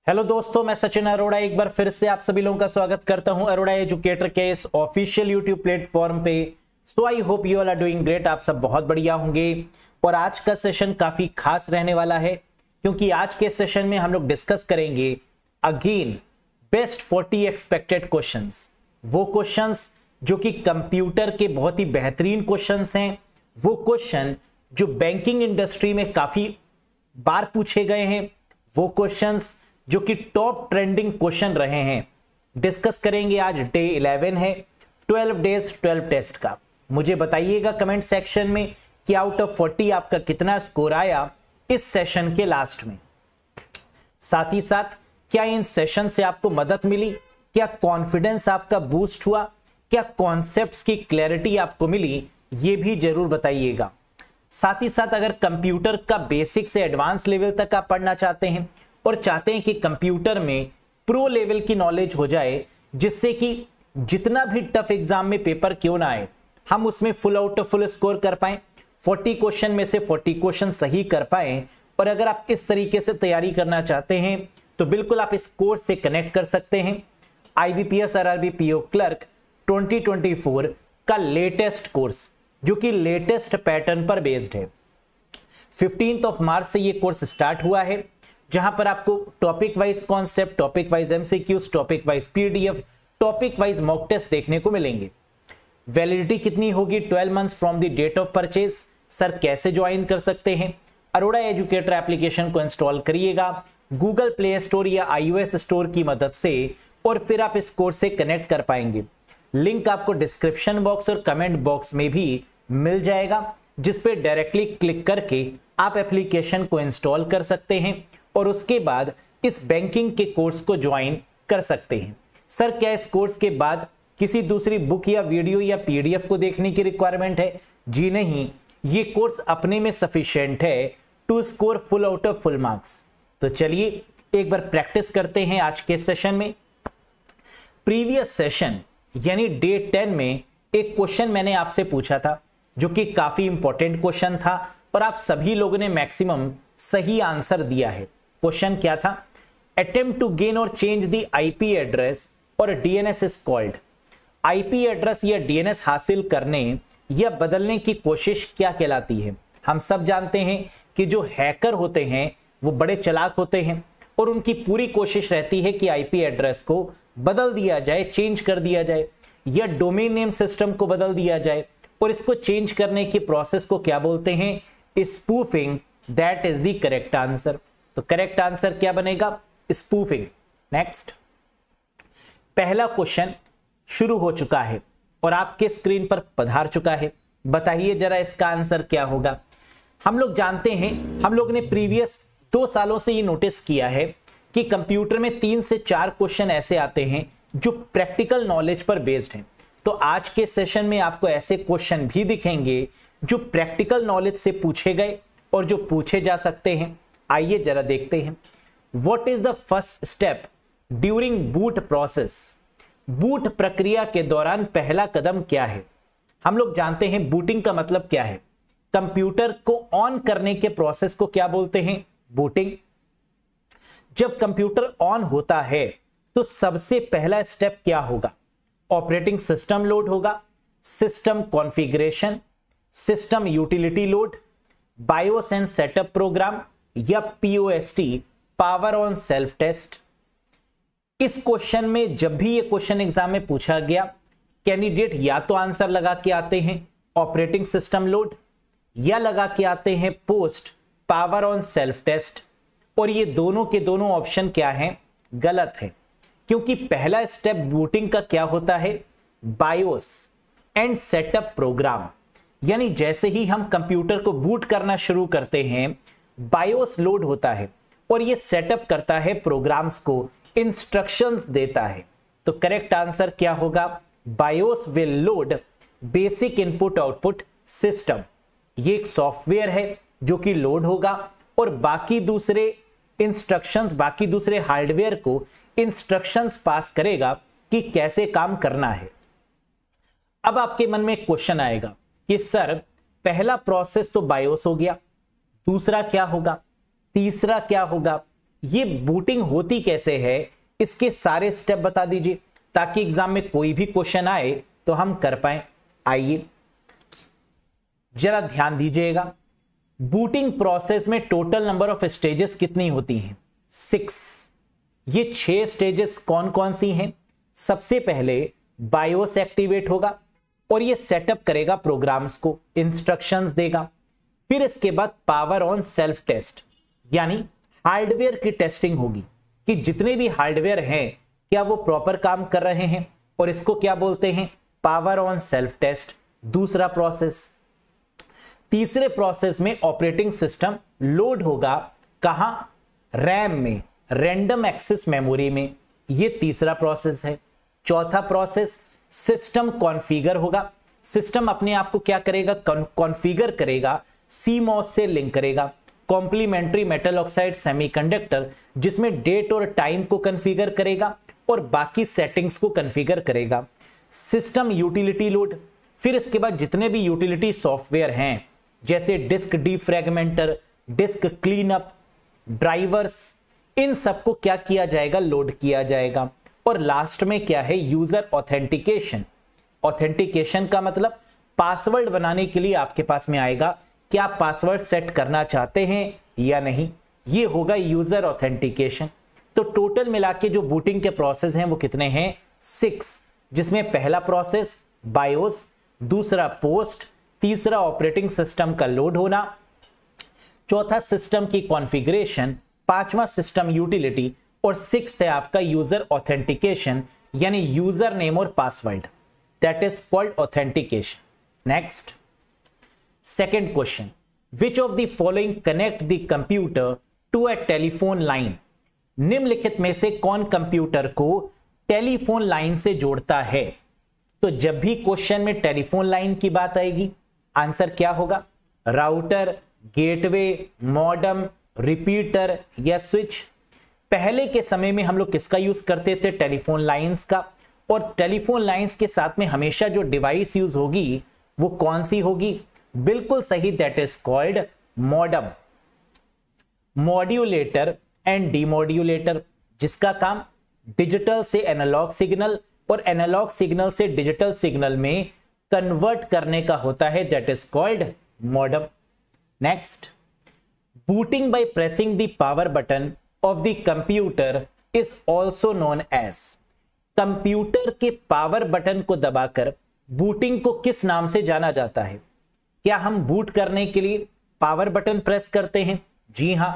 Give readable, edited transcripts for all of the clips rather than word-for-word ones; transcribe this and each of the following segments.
Hello दोस्तों, मैं सचिन अरोड़ा एक बार फिर से आप सभी लोगों का स्वागत करता हूं अरोड़ा एजुकेटर के इस ऑफिशियल यूट्यूब प्लेटफॉर्म पे। So I hope you all are doing great. आप सब बहुत बढ़िया होंगे और आज का सेशन काफी खास रहने वाला है क्योंकि आज के सेशन में हम लोग डिस्कस करेंगे अगेन बेस्ट 40 एक्सपेक्टेड क्वेश्चंस। वो क्वेश्चंस जो कि कंप्यूटर के बहुत ही बेहतरीन क्वेश्चंस हैं, वो क्वेश्चन जो बैंकिंग इंडस्ट्री में काफी बार पूछे गए हैं, वो क्वेश्चंस जो कि टॉप ट्रेंडिंग क्वेश्चन रहे हैं, डिस्कस करेंगे। आज डे 11 है, 12 डेज 12 टेस्ट का। मुझे बताइएगा कमेंट सेक्शन में कि आउट ऑफ 40 आपका कितना स्कोर आया इस सेशन के लास्ट में। साथ ही साथ क्या इन सेशन से आपको मदद मिली, क्या कॉन्फिडेंस आपका बूस्ट हुआ, क्या कॉन्सेप्ट्स की क्लैरिटी आपको मिली, ये भी जरूर बताइएगा। साथ ही साथ अगर कंप्यूटर का बेसिक से एडवांस लेवल तक आप पढ़ना चाहते हैं और चाहते हैं कि कंप्यूटर में प्रो लेवल की नॉलेज हो जाए, जिससे कि जितना भी टफ एग्जाम में पेपर क्यों ना आए हम उसमें full out of full score कर पाएं, 40 क्वेश्चन में से 40 क्वेश्चन सही कर पाएं। और अगर आप इस तरीके से तैयारी करना चाहते हैं तो बिल्कुल आप इस कोर्स से कनेक्ट कर सकते हैं। IBPS RRB PO क्लर्क 2024 का लेटेस्ट कोर्स जो कि लेटेस्ट पैटर्न पर बेस्ड है। 15 मार्च से ये कोर्स स्टार्ट हुआ है, जहां पर आपको topic wise concept, topic wise MCQs, topic wise PDF, topic wise mock test देखने को मिलेंगे। वैलिडिटी कितनी होगी? 12 months from the date of purchase. Sir कैसे ज्वाइन कर सकते हैं? अरोड़ा एजुकेटर एप्लीकेशन को इंस्टॉल करिएगा गूगल प्ले स्टोर या iOS स्टोर की मदद से और फिर आप इस कोर्स से कनेक्ट कर पाएंगे। लिंक आपको डिस्क्रिप्शन बॉक्स और कमेंट बॉक्स में भी मिल जाएगा, जिस पे डायरेक्टली क्लिक करके आप एप्लीकेशन को इंस्टॉल कर सकते हैं और उसके बाद इस बैंकिंग के कोर्स को ज्वाइन कर सकते हैं। सर क्या इस कोर्स के बाद किसी दूसरी बुक या वीडियो या PDF को देखने की रिक्वायरमेंट है? जी नहीं, ये कोर्स अपने में सफिशिएंट है to score full out of full marks. तो चलिए एक बार प्रैक्टिस करते हैं आज के सेशन में। प्रीवियस सेशन यानी डे 10 में एक क्वेश्चन मैंने आपसे पूछा था जो कि काफी इंपॉर्टेंट क्वेश्चन था और आप सभी लोगों ने मैक्सिमम सही आंसर दिया है। क्वेश्चन क्या था? अटेम्प्ट टू गेन और चेंज द IP एड्रेस और DNS is called. IP address या DNS हासिल करने या बदलने की कोशिश क्या कहलाती है? हम सब जानते हैं कि जो हैकर होते हैं वो बड़े चालाक होते हैं और उनकी पूरी कोशिश रहती है कि IP एड्रेस को बदल दिया जाए, चेंज कर दिया जाए या डोमेन नेम सिस्टम को बदल दिया जाए। और इसको चेंज करने की प्रोसेस को क्या बोलते हैं? Spoofing. That is the correct answer. तो करेक्ट आंसर क्या बनेगा? स्पूफिंग। नेक्स्ट, पहला क्वेश्चन शुरू हो चुका है और आपके स्क्रीन पर पधार चुका है। बताइए जरा इसका आंसर क्या होगा। हम लोग जानते हैं, हम लोग ने प्रीवियस 2 सालों से ये नोटिस किया है कि कंप्यूटर में 3 से 4 क्वेश्चन ऐसे आते हैं जो प्रैक्टिकल नॉलेज पर बेस्ड हैं। तो आज के सेशन में आपको ऐसे क्वेश्चन भी दिखेंगे जो प्रैक्टिकल नॉलेज से पूछे गए और जो पूछे जा सकते हैं। आइए जरा देखते हैं। What is the first step during boot process? Boot प्रक्रिया के दौरान पहला कदम क्या है? हम लोग जानते हैं बूटिंग का मतलब क्या है। कंप्यूटर को ऑन करने के प्रोसेस को क्या बोलते हैं? बूटिंग। जब कंप्यूटर ऑन होता है तो सबसे पहला स्टेप क्या होगा? ऑपरेटिंग सिस्टम लोड होगा, system configuration, system utility load, BIOS and setup program या POST power on self test. इस क्वेश्चन में जब भी ये क्वेश्चन एग्जाम में पूछा गया, कैंडिडेट या तो आंसर लगा के आते हैं ऑपरेटिंग सिस्टम लोड या लगा के आते हैं POST power on self test. और ये दोनों के दोनों ऑप्शन क्या हैं? गलत है, क्योंकि पहला स्टेप बूटिंग का क्या होता है? BIOS and setup program. यानी जैसे ही हम कंप्यूटर को बूट करना शुरू करते हैं, बायोस लोड होता है और ये सेटअप करता है प्रोग्राम्स को, इंस्ट्रक्शंस देता है। तो करेक्ट आंसर क्या होगा? BIOS will load basic input output system. ये एक सॉफ्टवेयर है जो कि लोड होगा और बाकी दूसरे इंस्ट्रक्शंस, बाकी दूसरे हार्डवेयर को इंस्ट्रक्शंस पास करेगा कि कैसे काम करना है। अब आपके मन में एक क्वेश्चन आएगा कि सर पहला प्रोसेस तो बायोस हो गया, दूसरा क्या होगा, तीसरा क्या होगा? ये बूटिंग होती कैसे है, इसके सारे स्टेप बता दीजिए ताकि एग्जाम में कोई भी क्वेश्चन आए तो हम कर पाए। आइए जरा ध्यान दीजिएगा, बूटिंग प्रोसेस में टोटल नंबर ऑफ स्टेजेस कितनी होती हैं? 6। ये 6 स्टेजेस कौन कौन सी हैं? सबसे पहले बायोस एक्टिवेट होगा और ये सेटअप करेगा प्रोग्राम्स को, इंस्ट्रक्शंस देगा। फिर इसके बाद पावर ऑन सेल्फ टेस्ट, यानी हार्डवेयर की टेस्टिंग होगी कि जितने भी हार्डवेयर हैं क्या वो प्रॉपर काम कर रहे हैं, और इसको क्या बोलते हैं? Power on self test. दूसरा प्रोसेस। तीसरे प्रोसेस में ऑपरेटिंग सिस्टम लोड होगा कहां? रैम में, रैंडम एक्सेस मेमोरी में। ये तीसरा प्रोसेस है। चौथा प्रोसेस सिस्टम कॉन्फ़िगर होगा। सिस्टम अपने आप को क्या करेगा? कॉन्फ़िगर करेगा, सीमॉस से लिंक करेगा, कॉम्प्लीमेंट्री मेटल ऑक्साइड सेमीकंडक्टर, जिसमें डेट और टाइम को कॉन्फ़िगर करेगा और बाकी सेटिंग्स को कॉन्फ़िगर करेगा। System utility load. फिर इसके बाद जितने भी यूटिलिटी सॉफ्टवेयर हैं जैसे डिस्क डीफ्रैगमेंटर, डिस्क क्लीनअप, ड्राइवर्स, इन सबको क्या किया जाएगा? लोड किया जाएगा। और लास्ट में क्या है? User authentication. ऑथेंटिकेशन का मतलब पासवर्ड बनाने के लिए आपके पास में आएगा कि आप पासवर्ड सेट करना चाहते हैं या नहीं, ये होगा यूजर ऑथेंटिकेशन। तो टोटल मिला के जो बूटिंग के प्रोसेस हैं वो कितने हैं? 6, जिसमें पहला प्रोसेस बायोस, दूसरा पोस्ट, तीसरा ऑपरेटिंग सिस्टम का लोड होना, चौथा सिस्टम की कॉन्फ़िगरेशन, पांचवा सिस्टम यूटिलिटी, और 6th है आपका यूजर ऑथेंटिकेशन, यानी यूजर नेम और password, that is called authentication. Next, second question, which of the following connect the computer to a telephone line? निम्नलिखित में से कौन कंप्यूटर को टेलीफोन लाइन से जोड़ता है? तो जब भी क्वेश्चन में टेलीफोन लाइन की बात आएगी, आंसर क्या होगा? राउटर, गेटवे, मॉडेम, रिपीटर या स्विच। पहले के समय में हम लोग किसका यूज करते थे? टेलीफोन लाइंस का। और टेलीफोन लाइंस के साथ में हमेशा जो डिवाइस यूज होगी वो कौन सी होगी? बिल्कुल सही, that is called modem. Modulator and demodulator, जिसका काम डिजिटल से एनालॉग सिग्नल और एनालॉग सिग्नल से डिजिटल सिग्नल में कन्वर्ट करने का होता है, that is called modem. Next, booting by pressing the power button of the computer is also known as. Computer के पावर बटन को दबाकर बूटिंग को किस नाम से जाना जाता है? क्या हम बूट करने के लिए पावर बटन प्रेस करते हैं? जी हां,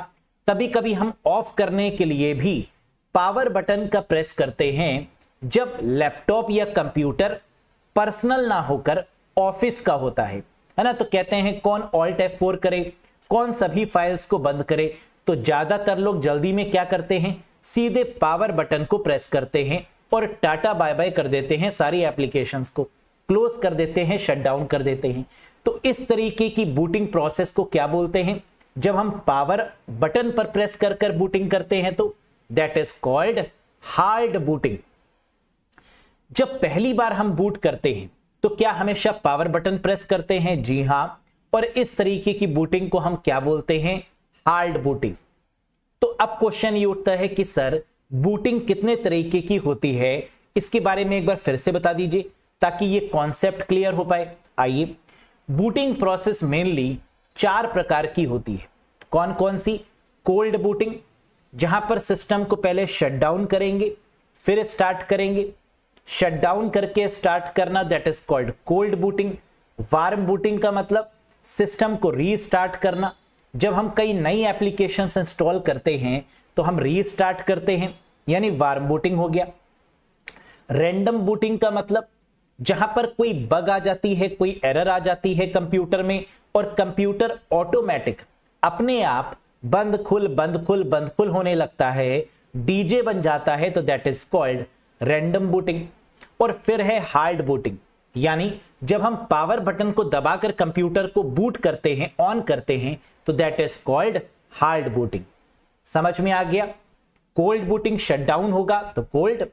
कभी कभी हम ऑफ करने के लिए भी पावर बटन का प्रेस करते हैं जब लैपटॉप या कंप्यूटर पर्सनल ना होकर ऑफिस का होता है ना। तो कहते हैं कौन ऑल्ट F4 करे, कौन सभी फाइल्स को बंद करे। तो ज्यादातर लोग जल्दी में क्या करते हैं? सीधे पावर बटन को प्रेस करते हैं और टाटा बाय बाय कर देते हैं, सारी एप्लीकेशंस को क्लोज कर देते हैं, शट डाउन कर देते हैं। तो इस तरीके की बूटिंग प्रोसेस को क्या बोलते हैं? जब हम पावर बटन पर प्रेस कर कर बूटिंग करते हैं तो that is called hard booting. जब पहली बार हम बूट करते हैं तो क्या हमेशा पावर बटन प्रेस करते हैं? जी हां, और इस तरीके की बूटिंग को हम क्या बोलते हैं? Hard booting. तो अब क्वेश्चन ये उठता है कि सर बूटिंग कितने तरीके की होती है, इसके बारे में एक बार फिर से बता दीजिए ताकि ये कॉन्सेप्ट क्लियर हो पाए। आइए, बूटिंग प्रोसेस मेनली 4 प्रकार की होती है। कौन कौन सी? कोल्ड बूटिंग, जहां पर सिस्टम को पहले शट डाउन करेंगे फिर स्टार्ट करेंगे। शट डाउन करके स्टार्ट करना, that is called cold booting. Warm booting का मतलब सिस्टम को रीस्टार्ट करना। जब हम कई नई एप्लीकेशंस इंस्टॉल करते हैं तो हम रीस्टार्ट करते हैं, यानी वार्म बूटिंग हो गया। रैंडम बूटिंग का मतलब जहां पर कोई बग आ जाती है, कोई एरर आ जाती है कंप्यूटर में और कंप्यूटर ऑटोमेटिक अपने आप बंद खुल बंद खुल बंद खुल होने लगता है, डीजे बन जाता है, तो that is called random booting. और फिर है हार्ड बूटिंग, यानी जब हम पावर बटन को दबाकर कंप्यूटर को बूट करते हैं, ऑन करते हैं, तो that is called hard booting. समझ में आ गया? कोल्ड बूटिंग शट डाउन होगा तो कोल्ड,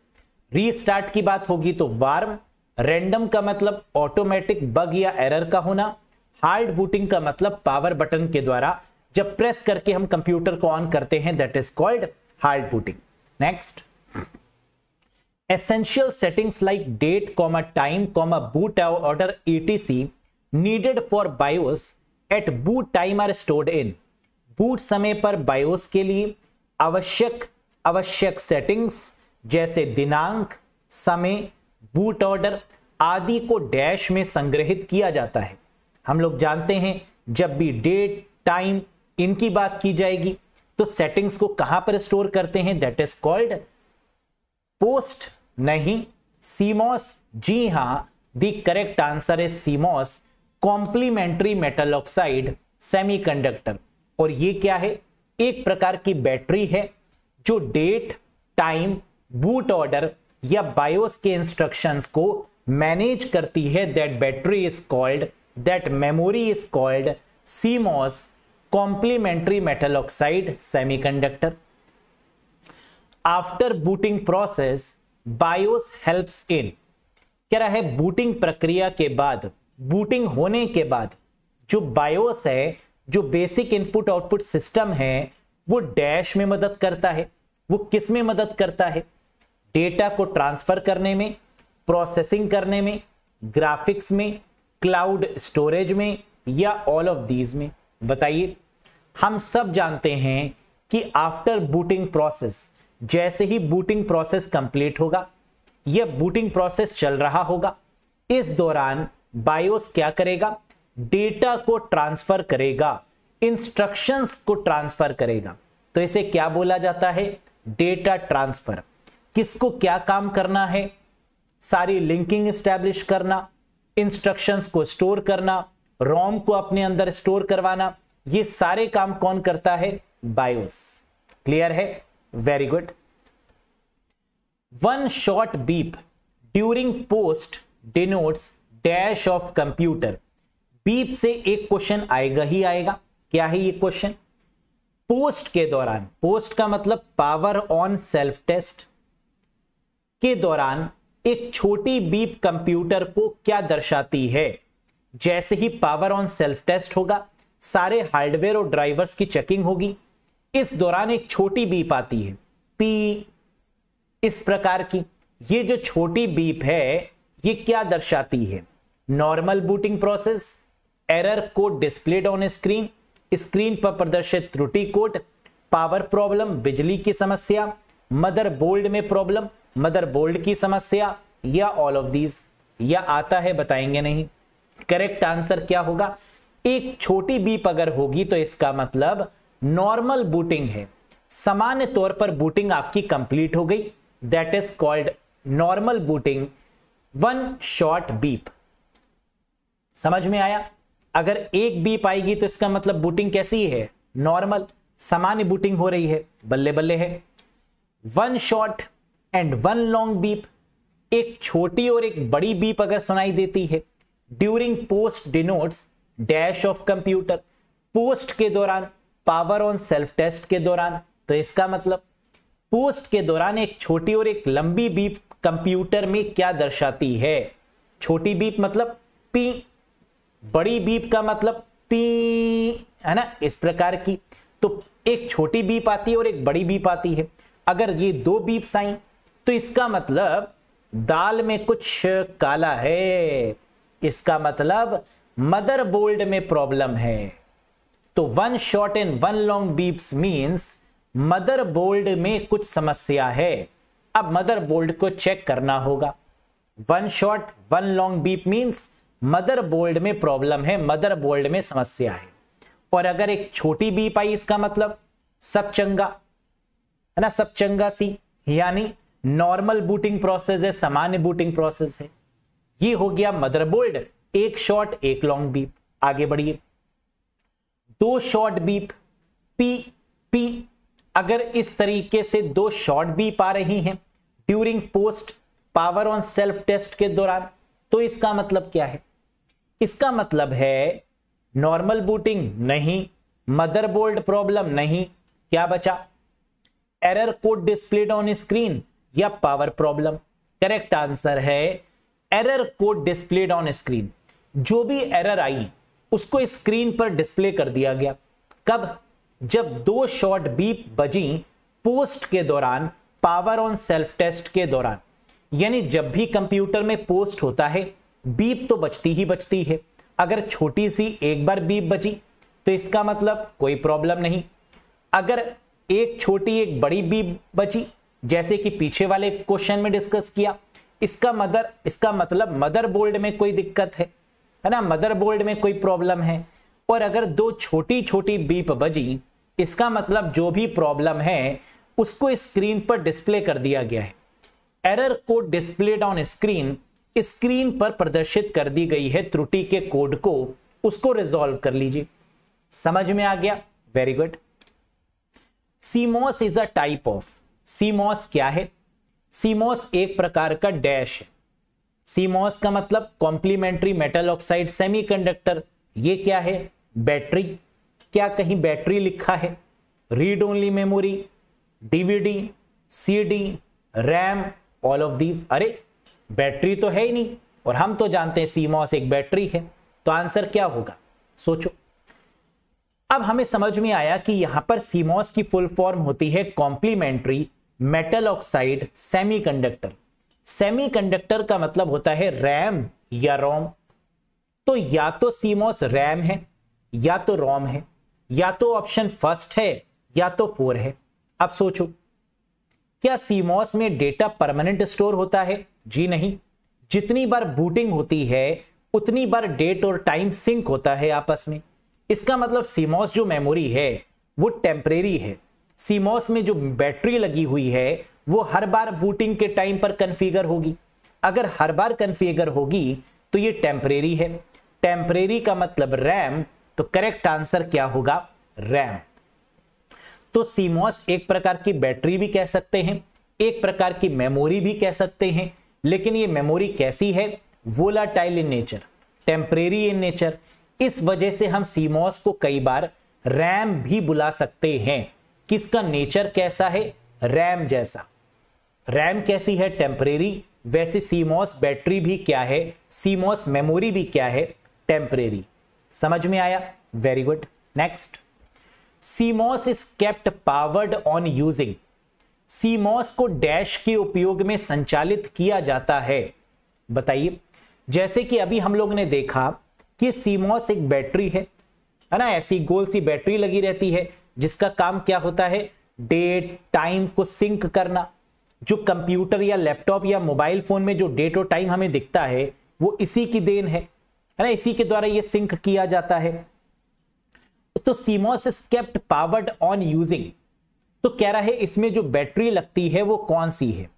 रीस्टार्ट की बात होगी तो वार्म, रैंडम का मतलब ऑटोमेटिक बग या एरर का होना, हार्ड बूटिंग का मतलब पावर बटन के द्वारा जब प्रेस करके हम कंप्यूटर को ऑन करते हैं, that is called hard booting. Next, essential settings like date, time, boot order etc needed for BIOS at boot time are stored in। Boot समय पर BIOS के लिए आवश्यक सेटिंग्स जैसे दिनांक, समय, बूट ऑर्डर आदि को डैश में संग्रहित किया जाता है। हम लोग जानते हैं जब भी डेट, टाइम इनकी बात की जाएगी तो सेटिंग्स को कहां पर स्टोर करते हैं, दैट इज कॉल्ड पोस्ट, नहीं CMOS। जी हां, द करेक्ट आंसर है CMOS, complementary metal oxide semiconductor. और ये क्या है, एक प्रकार की बैटरी है जो डेट, टाइम, बूट ऑर्डर या बायोस के इंस्ट्रक्शंस को मैनेज करती है। That battery is called, that memory is called CMOS, complementary metal oxide semiconductor. After booting process BIOS helps in, कह रहा है बूटिंग प्रक्रिया के बाद, बूटिंग होने के बाद जो बायोस है, जो बेसिक इनपुट आउटपुट सिस्टम है, वो डैश में मदद करता है। वो किस में मदद करता है, डेटा को ट्रांसफर करने में, प्रोसेसिंग करने में, ग्राफिक्स में, क्लाउड स्टोरेज में, या ऑल ऑफ दीज में। बताइए, हम सब जानते हैं कि आफ्टर बूटिंग प्रोसेस, जैसे ही बूटिंग प्रोसेस कंप्लीट होगा, यह बूटिंग प्रोसेस चल रहा होगा, इस दौरान बायोस क्या करेगा, डेटा को ट्रांसफर करेगा, इंस्ट्रक्शंस को ट्रांसफर करेगा। तो इसे क्या बोला जाता है, डेटा ट्रांसफर। किसको क्या काम करना है, सारी लिंकिंग एस्टैब्लिश करना, इंस्ट्रक्शंस को स्टोर करना, रोम को अपने अंदर स्टोर करवाना, ये सारे काम कौन करता है, बायोस। क्लियर है, very good. One short beep during post denotes dash of computer. Beep से एक क्वेश्चन आएगा ही आएगा। क्या है ये क्वेश्चन, पोस्ट के दौरान, पोस्ट का मतलब पावर ऑन सेल्फ टेस्ट के दौरान एक छोटी बीप कंप्यूटर को क्या दर्शाती है। जैसे ही पावर ऑन सेल्फ टेस्ट होगा, सारे हार्डवेयर और ड्राइवर्स की चेकिंग होगी, इस दौरान एक छोटी बीप आती है, पी, इस प्रकार की। ये जो छोटी बीप है ये क्या दर्शाती है, normal booting process, error code displayed on screen, screen पर प्रदर्शित त्रुटि कोड, पावर प्रॉब्लम, बिजली की समस्या, मदरबोर्ड में प्रॉब्लम, मदरबोर्ड की समस्या, या ऑल ऑफ दीज। या आता है, बताएंगे नहीं। करेक्ट आंसर क्या होगा, एक छोटी बीप अगर होगी तो इसका मतलब नॉर्मल बूटिंग है, सामान्य तौर पर बूटिंग आपकी कंप्लीट हो गई, that is called normal booting, one short beep. समझ में आया, अगर एक बीप आएगी तो इसका मतलब बूटिंग कैसी है, नॉर्मल, सामान्य बूटिंग हो रही है, बल्ले बल्ले है। One short and one long beep, एक छोटी और एक बड़ी बीप अगर सुनाई देती है during post denotes dash of computer, post के दौरान, पावर ऑन सेल्फ टेस्ट के दौरान, तो इसका मतलब पोस्ट के दौरान एक छोटी और एक लंबी बीप कंप्यूटर में क्या दर्शाती है, छोटी बीप मतलब पी, बड़ी बीप का मतलब पी, है ना, इस प्रकार की। तो एक छोटी बीप आती है और एक बड़ी बीप आती है। अगर ये दो बीप्स आई तो इसका मतलब दाल में कुछ काला है, इसका मतलब मदरबोर्ड में प्रॉब्लम है। तो one short and one long beeps means motherboard में कुछ समस्या है। अब मदरबोर्ड को चेक करना होगा। One short one long beep means motherboard में प्रॉब्लम है, मदरबोर्ड में समस्या है। और अगर एक छोटी बीप आई इसका मतलब सब चंगा, है ना, सब चंगा सी, यानी नॉर्मल बूटिंग प्रोसेस है, सामान्य बूटिंग प्रोसेस है। ये हो गया मदरबोर्ड, एक शॉर्ट एक लॉन्ग बीप। आगे बढ़िए, दो शॉर्ट बीप पी पी, अगर इस तरीके से दो शॉर्ट बीप आ रही हैं during POST power on self test के दौरान, तो इसका मतलब क्या है, इसका मतलब है नॉर्मल बूटिंग नहीं, मदरबोर्ड प्रॉब्लम नहीं, क्या बचा, error code displayed on screen या पावर प्रॉब्लम। करेक्ट आंसर है error code displayed on screen. जो भी एरर आई उसको स्क्रीन पर डिस्प्ले कर दिया गया। कब, जब दो शॉर्ट बीप बजी पोस्ट के दौरान, पावर ऑन सेल्फ टेस्ट के दौरान। यानी जब भी कंप्यूटर में पोस्ट होता है बीप तो बजती ही बजती है। अगर छोटी सी एक बार बीप बजी तो इसका मतलब कोई प्रॉब्लम नहीं। अगर एक छोटी एक बड़ी बीप बजी, जैसे कि पीछे वाले क्वेश्चन में डिस्कस किया, इसका मतलब मदरबोर्ड में कोई दिक्कत है ना, मदरबोर्ड में कोई प्रॉब्लम है। और अगर दो छोटी छोटी बीप बजी, इसका मतलब जो भी प्रॉब्लम है उसको स्क्रीन पर डिस्प्ले कर दिया गया है। Error code displayed on screen, screen पर प्रदर्शित कर दी गई है त्रुटि के कोड को, उसको रिजॉल्व कर लीजिए। समझ में आ गया? Very good. CMOS is a type of, CMOS क्या है? CMOS एक प्रकार का डैश है। CMOS का मतलब कॉम्प्लीमेंट्री मेटल ऑक्साइड सेमीकंडक्टर। ये क्या है? बैटरी। क्या कहीं बैटरी लिखा है? Read only memory, DVD, CD, RAM, all of these. अरे बैटरी तो है ही नहीं, और हम तो जानते हैं CMOS एक बैटरी है। तो आंसर क्या होगा? सोचो। अब हमें समझ में आया कि यहां पर CMOS की फुल फॉर्म होती है complementary metal oxide semiconductor. Semiconductor का मतलब होता है रैम या रोम। तो या तो CMOS रैम है या तो रोम है, या तो ऑप्शन फर्स्ट है या तो 4 है। अब सोचो, क्या CMOS में डेटा परमानेंट स्टोर होता है? जी नहीं। जितनी बार बूटिंग होती है उतनी बार डेट और टाइम सिंक होता है आपस में। इसका मतलब CMOS जो मेमोरी है वो टेम्परेरी है। CMOS में जो बैटरी लगी हुई है वो हर बार बूटिंग के टाइम पर कन्फिगर होगी। अगर हर बार कन्फिगर होगी तो ये टेम्परेरी है। टेम्परेरी का मतलब रैम, तो करेक्ट आंसर क्या होगा? रैम। तो CMOS एक प्रकार की बैटरी भी कह सकते हैं, एक प्रकार की मेमोरी भी कह सकते हैं, लेकिन ये मेमोरी कैसी है? Volatile in nature, temporary in nature. इस वजह से हम CMOS को कई बार रैम भी बुला सकते हैं। किसका नेचर कैसा है? रैम जैसा। रैम कैसी है? टेम्परेरी। वैसे CMOS बैटरी भी क्या है? CMOS मेमोरी भी क्या है? टेम्परेरी। समझ में आया? Very good. Next, CMOS is kept powered on using. CMOS को डैश के उपयोग में संचालित किया जाता है। बताइए। जैसे कि अभी हम लोग ने देखा कि CMOS एक बैटरी है ना, ऐसी गोल सी बैटरी लगी रहती है जिसका काम क्या होता है? डेट टाइम को सिंक करना। जो कंप्यूटर या लैपटॉप या मोबाइल फोन में जो डेट और टाइम हमें दिखता है वो इसी की देन है ना, इसी के द्वारा ये सिंक किया जाता है। तो CMOS is kept powered on using. तो कह रहा है इसमें जो बैटरी लगती है वो कौन सी है?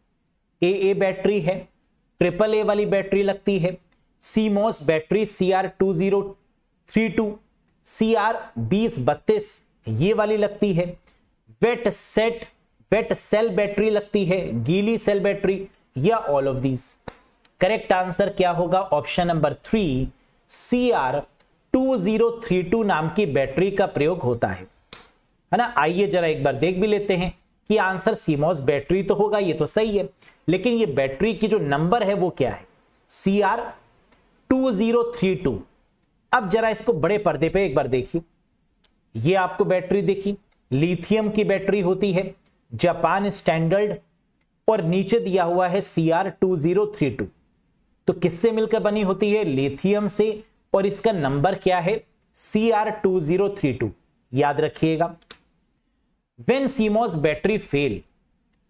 AA बैटरी है, AAA वाली बैटरी लगती है, CMOS बैटरी CR2032, CR2032 ये वाली लगती है, वेट सेल बैटरी लगती है, गीली सेल बैटरी, या all of these. Correct answer क्या होगा? ऑप्शन नंबर 3, CR2032 नाम की बैटरी का प्रयोग होता है ना। आइए जरा एक बार देख भी लेते हैं कि आंसर CMOS बैटरी तो होगा, ये तो सही है, लेकिन ये बैटरी की जो नंबर है वो क्या है? CR2032। अब जरा इसको बड़े पर्दे पे एक बार देखिए। ये आपको बैटरी देखी, लिथियम की बैटरी होती है, जापान स्टैंडर्ड, और नीचे दिया हुआ है CR2032। तो किससे मिलकर बनी होती है? लिथियम से, और इसका नंबर क्या है? CR2032। याद रखिएगा। When CMOS battery fail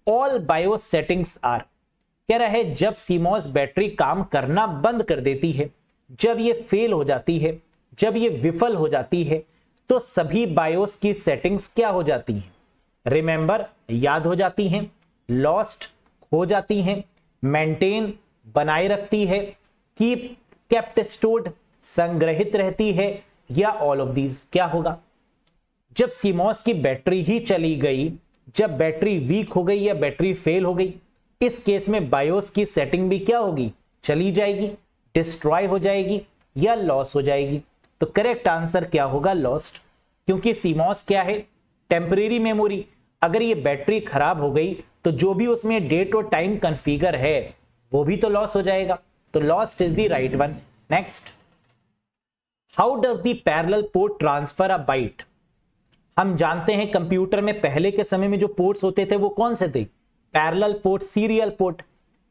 all BIOS settings are. कह रहा है जब CMOS बैटरी काम करना बंद कर देती है, जब ये फेल हो जाती है, जब ये विफल हो जाती है, तो सभी बायोस की सेटिंग्स क्या हो जाती हैं? रिमेंबर याद हो जाती हैं, लॉस्ट हो जाती हैं, मेंटेन बनाए रखती है, कीप केप्ट स्टोर्ड संग्रहित रहती है, या ऑल ऑफ दीज। क्या होगा? जब CMOS की बैटरी ही चली गई, जब बैटरी वीक हो गई या बैटरी फेल हो गई, इस केस में बायोस की सेटिंग भी क्या होगी? चली जाएगी, डिस्ट्रॉय हो जाएगी, या लॉस हो जाएगी। तो करेक्ट आंसर क्या होगा? लॉस्ट। क्योंकि CMOS क्या है? Temporary memory. अगर ये बैटरी खराब हो गई तो जो भी उसमें डेट और टाइम कॉन्फ़िगर है वो भी तो लॉस हो जाएगा। तो lost is the right one. Next, how does the parallel port transfer a byte? हम जानते हैं कंप्यूटर में पहले के समय में जो पोर्ट्स होते थे वो कौन से थे? पैरेलल पोर्ट, सीरियल पोर्ट,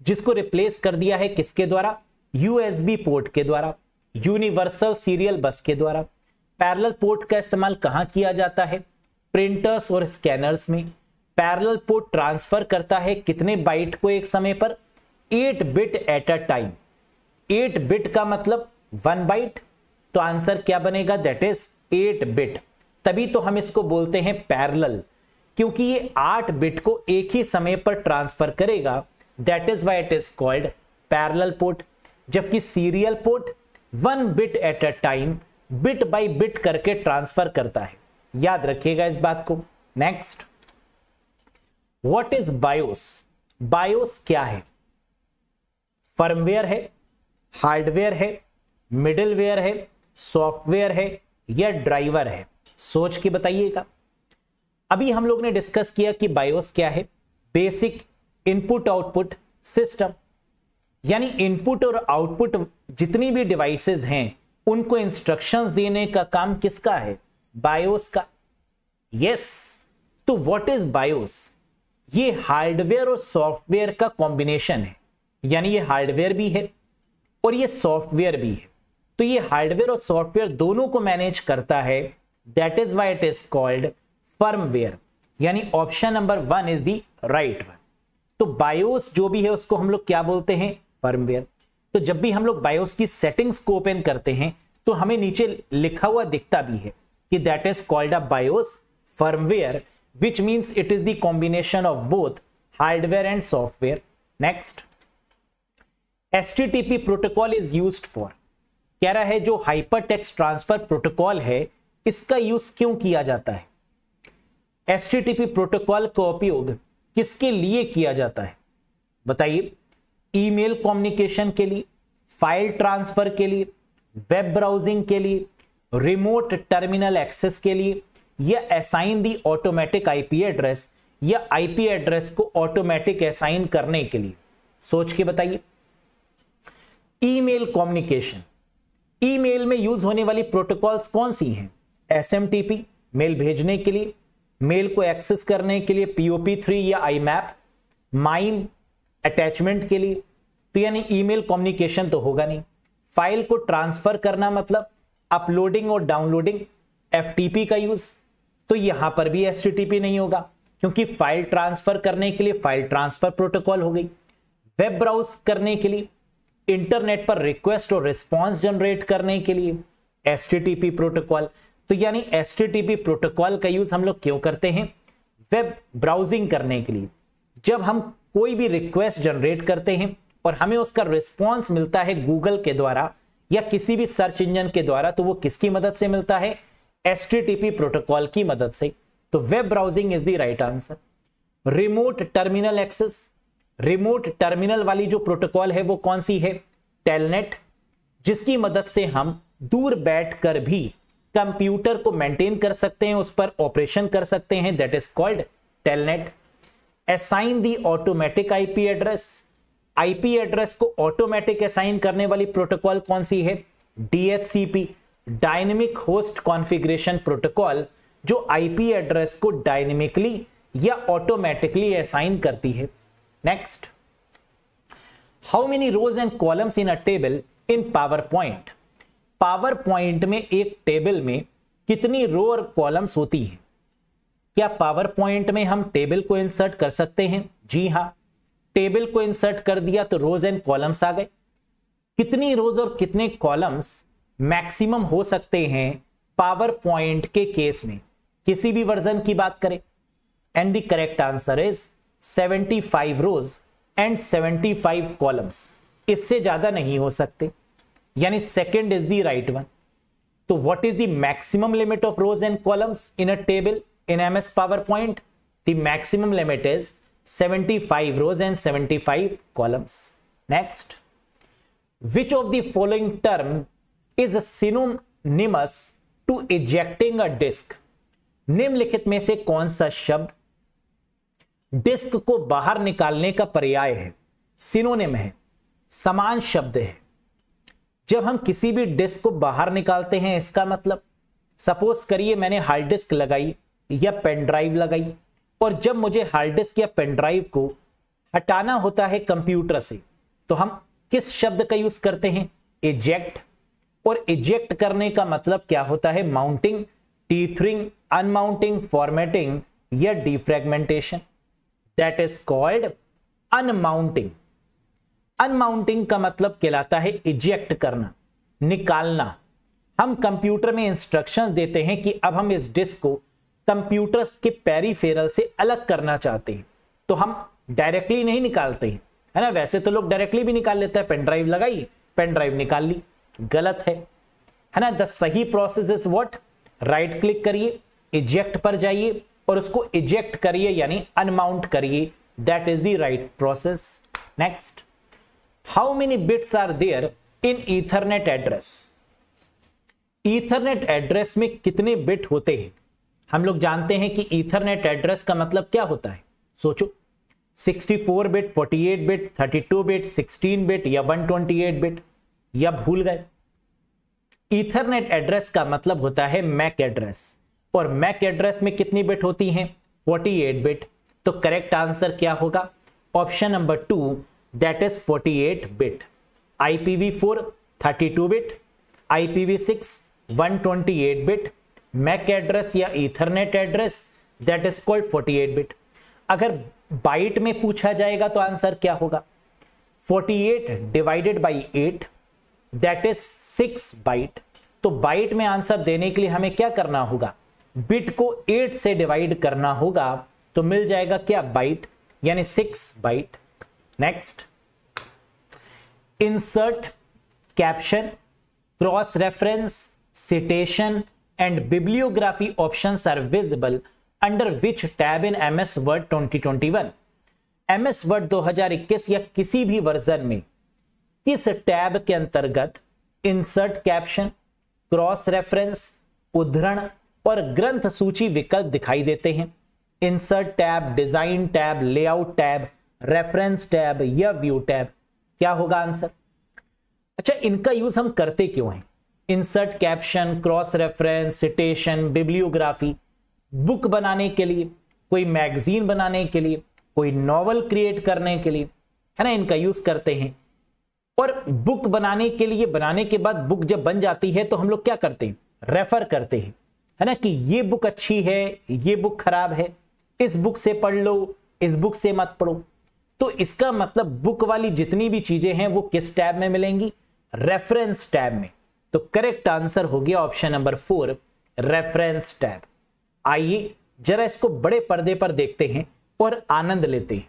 जिसको रिप्लेस कर दिया है किसके द्वारा? यूएसबी पोर्ट के द्वारा, यूनिवर्सल सीरियल बस के द्वारा। पैरेलल पोर्ट का इस्तेमाल कहां किया जाता है? प्रिंटर्स और स्कैनर्स में। पैरेलल पोर्ट ट्रांसफर करता है कितने बाइट को एक समय पर? 8 bit at a time. 8 bit का मतलब 1 बाइट, तो आंसर क्या बनेगा? That is 8 bit. तभी तो हम इसको बोलते हैं पैरेलल, क्योंकि ये 8 बिट को एक ही समय पर ट्रांसफर करेगा। That is why it is called parallel port. जबकि serial port 1 bit at a time, bit by bit करके ट्रांसफर करता है। याद रखिएगा इस बात को। Next, what is BIOS? BIOS क्या है? फर्मवेयर है, हार्डवेयर है, मिडिलवेयर है, सॉफ्टवेयर है या ड्राइवर है? सोच के बताइएगा। अभी हम लोग ने डिस्कस किया कि बायोस क्या है? बेसिक इनपुट आउटपुट सिस्टम, यानी इनपुट और आउटपुट जितनी भी डिवाइसेस हैं उनको इंस्ट्रक्शंस देने का काम किसका है? बायोस का। यस, तो व्हाट इज बायोस? ये हार्डवेयर और सॉफ्टवेयर का कॉम्बिनेशन है, यानी ये हार्डवेयर भी है और ये सॉफ्टवेयर भी है। तो ये हार्डवेयर और सॉफ्टवेयर दोनों को मैनेज करता है। That is why it is called firmware, यानी option number 1 is the right one. तो बायोस जो भी है उसको हम लोग क्या बोलते हैं? फर्मवेयर। तो जब भी हम लोग बायोस की सेटिंग्स को ओपन करते हैं तो हमें नीचे लिखा हुआ दिखता भी है कि that is called a BIOS firmware, which means it is the combination of both hardware and software. Next, HTTP protocol is used for. कह रहा है जो हाइपर टेक्स्ट ट्रांसफर प्रोटोकॉल है इसका यूज क्यों किया जाता है? HTTP प्रोटोकॉल का उपयोग किसके लिए किया जाता है? बताइए। ईमेल कम्युनिकेशन के लिए, फाइल ट्रांसफर के लिए, वेब ब्राउजिंग के लिए, रिमोट टर्मिनल एक्सेस के लिए, या assign the automatic IP address, या आईपी एड्रेस को ऑटोमेटिक असाइन करने के लिए? सोच के बताइए। ईमेल कम्युनिकेशन, ईमेल में यूज होने वाली प्रोटोकॉल्स कौन सी हैं? SMTP मेल भेजने के लिए, मेल को एक्सेस करने के लिए POP3 या IMAP, माइम अटैचमेंट के लिए। तो यानी ईमेल कम्युनिकेशन तो होगा नहीं। फाइल को ट्रांसफर करना मतलब अपलोडिंग और डाउनलोडिंग, FTP का यूज। तो यहां पर भी HTTP नहीं होगा, क्योंकि फाइल ट्रांसफर करने के लिए फाइल ट्रांसफर प्रोटोकॉल हो गई। वेब ब्राउज करने के लिए, इंटरनेट पर रिक्वेस्ट और रिस्पॉन्स जनरेट करने के लिए HTTP प्रोटोकॉल। तो यानी HTTP प्रोटोकॉल का यूज हम लोग क्यों करते हैं? वेब ब्राउजिंग करने के लिए। जब हम कोई भी रिक्वेस्ट जनरेट करते हैं और हमें उसका रिस्पॉन्स मिलता है गूगल के द्वारा या किसी भी सर्च इंजन के द्वारा, तो वो किसकी मदद से मिलता है? HTTP प्रोटोकॉल की मदद से। तो web browsing is the right answer. Remote terminal access, remote terminal वाली जो प्रोटोकॉल है वो कौन सी है? टेलनेट, जिसकी मदद से हम दूर बैठकर भी कंप्यूटर को मेंटेन कर सकते हैं, उस पर ऑपरेशन कर सकते हैं। That is called Telnet. Assign the automatic IP address, IP address को ऑटोमेटिक असाइन करने वाली प्रोटोकॉल कौन सी है? DHCP, dynamic host configuration protocol, जो आईपी एड्रेस को डायनेमिकली या ऑटोमेटिकली असाइन करती है। Next, how many rows and columns in a table in PowerPoint? PowerPoint में एक टेबल में कितनी रो और कॉलम्स होती हैं? क्या पावर पॉइंट में हम टेबल को इंसर्ट कर सकते हैं? जी हां, टेबल को इंसर्ट कर दिया तो रोज एंड कॉलम्स आ गए। कितनी रोज और कितने कॉलम्स मैक्सिमम हो सकते हैं पावर पॉइंट के केस में? किसी भी वर्जन की बात करें, and the correct answer is 75 rows and 75 columns. इससे ज्यादा नहीं हो सकते, यानी second is the right one. तो what is the maximum limit of rows and columns in a table in MS PowerPoint? The maximum limit is 75 rows and 75 columns. Next, which of the following term is synonymous to ejecting a disk? निम्नलिखित में से कौन सा शब्द disc को बाहर निकालने का पर्याय है? सिनोनिम है, समान शब्द है। जब हम किसी भी डिस्क को बाहर निकालते हैं, इसका मतलब सपोज करिए मैंने हार्ड डिस्क लगाई या पेन ड्राइव लगाई, और जब मुझे हार्ड डिस्क या पेन ड्राइव को हटाना होता है कंप्यूटर से, तो हम किस शब्द का यूज करते हैं? इजेक्ट। और इजेक्ट करने का मतलब क्या होता है? माउंटिंग, टीथरिंग, अनमाउंटिंग, फॉर्मेटिंग या defragmentation. That is called unmounting. Unmounting का मतलब कहलाता है इजेक्ट करना, निकालना। हम कंप्यूटर में इंस्ट्रक्शंस देते हैं कि अब हम इस डिस्क को कंप्यूटर के पेरिफेरल से अलग करना चाहते हैं, तो हम डायरेक्टली नहीं निकालते हैं, है ना। वैसे तो लोग डायरेक्टली भी निकाल लेते हैं, पेन ड्राइव लगाई, पेन ड्राइव निकाल ली, गलत है ना। द सही process is what? Right click करिए, इजेक्ट पर जाइए और उसको इजेक्ट करिए यानी अनमाउंट करिए। That is the right process. Next, how many bits are there in Ethernet address? Ethernet address में कितने बिट होते हैं? हम लोग जानते हैं कि ईथरनेट एड्रेस का मतलब क्या होता है। सोचो, 64 बिट, 48 बिट, 32 बिट, 16 बिट या 128 बिट, या भूल गए? ईथरनेट एड्रेस का मतलब होता है मैक एड्रेस, और मैक एड्रेस में कितनी बिट होती हैं? 48 बिट। तो करेक्ट आंसर क्या होगा? Option number 2, that is 48 bit. IPv4 32 bit, IPv6 128 bit, MAC address या ethernet address that is called 48 bit. अगर बाइट में पूछा जाएगा तो आंसर क्या होगा? 48 divided by 8 that is 6 byte. तो बाइट में आंसर देने के लिए हमें क्या करना होगा? बिट को 8 से डिवाइड करना होगा, तो मिल जाएगा क्या? बाइट, यानी 6 byte. Next, insert, caption, cross reference, citation and bibliography options are visible under which tab in MS Word 2021? MS Word 2021 या किसी भी वर्जन में किस टैब के अंतर्गत इंसर्ट कैप्शन, क्रॉस रेफरेंस, उद्धरण और ग्रंथ सूची विकल्प दिखाई देते हैं? Insert tab, design tab, layout tab, reference tab या व्यू टैब? क्या होगा आंसर? अच्छा, इनका यूज हम करते क्यों हैं? Insert caption, cross reference, citation, bibliography book बनाने के लिए, कोई मैगजीन बनाने के लिए, कोई नॉवल क्रिएट करने के लिए, है ना, इनका यूज करते हैं। और बुक बनाने के लिए, बनाने के बाद बुक जब बन जाती है तो हम लोग क्या करते हैं? रेफर करते हैं, है ना, कि ये बुक अच्छी है, ये बुक खराब है, इस बुक से पढ़ लो, इस बुक से मत पढ़ो। तो इसका मतलब बुक वाली जितनी भी चीजें हैं वो किस टैब में मिलेंगी? रेफरेंस टैब में। तो करेक्ट आंसर हो गया ऑप्शन नंबर 4, रेफरेंस टैब। आइए जरा इसको बड़े पर्दे पर देखते हैं और आनंद लेते हैं।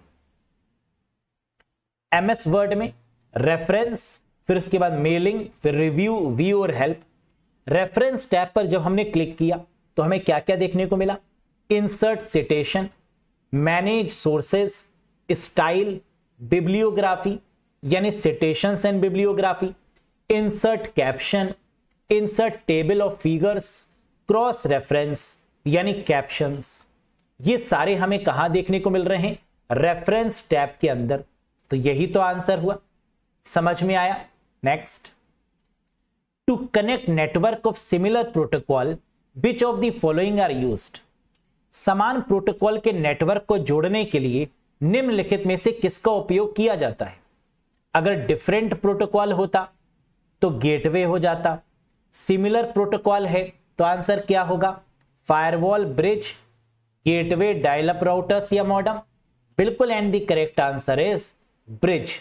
MS वर्ड में रेफरेंस, फिर उसके बाद मेलिंग, फिर रिव्यू, व्यू और हेल्प। रेफरेंस टैब पर जब हमने क्लिक किया तो हमें क्या क्या देखने को मिला? Insert citation, manage sources, style, bibliography यानी citations and bibliography, insert caption, insert table of figures, cross reference यानी कैप्शंस। ये सारे हमें कहां देखने को मिल रहे हैं? रेफरेंस टैब के अंदर। तो यही तो आंसर हुआ। समझ में आया? Next, to connect network of similar protocol which of the following are used? समान प्रोटोकॉल के नेटवर्क को जोड़ने के लिए निम्नलिखित में से किसका उपयोग किया जाता है? अगर डिफरेंट प्रोटोकॉल होता तो गेटवे हो जाता, सिमिलर प्रोटोकॉल है तो आंसर क्या होगा? Firewall, bridge, gateway, dial up routers या मॉडेम? बिल्कुल, and the correct answer is bridge,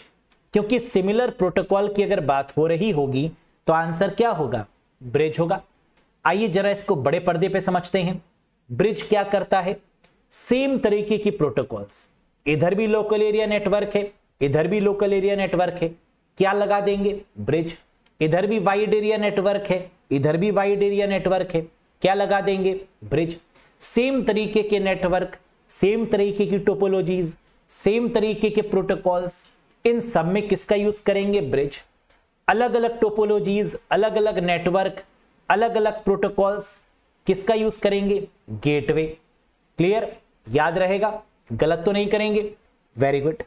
क्योंकि सिमिलर प्रोटोकॉल की अगर बात हो रही होगी तो आंसर क्या होगा? ब्रिज होगा। आइए जरा इसको बड़े पर्दे पे समझते हैं। ब्रिज क्या करता है? सेम तरीके की प्रोटोकॉल्स, इधर भी लोकल एरिया नेटवर्क है, इधर भी लोकल एरिया नेटवर्क है, क्या लगा देंगे? ब्रिज। इधर भी वाइड एरिया नेटवर्क है, इधर भी वाइड एरिया नेटवर्क है, क्या लगा देंगे? ब्रिज। सेम तरीके के नेटवर्क, सेम तरीके की टोपोलॉजीज, सेम तरीके के प्रोटोकॉल्स, इन सब में किसका यूज करेंगे? ब्रिज। अलग अलग टोपोलॉजीज, अलग अलग नेटवर्क, अलग अलग प्रोटोकॉल्स, किसका यूज करेंगे? गेटवे। क्लियर? याद रहेगा, गलत तो नहीं करेंगे। Very good.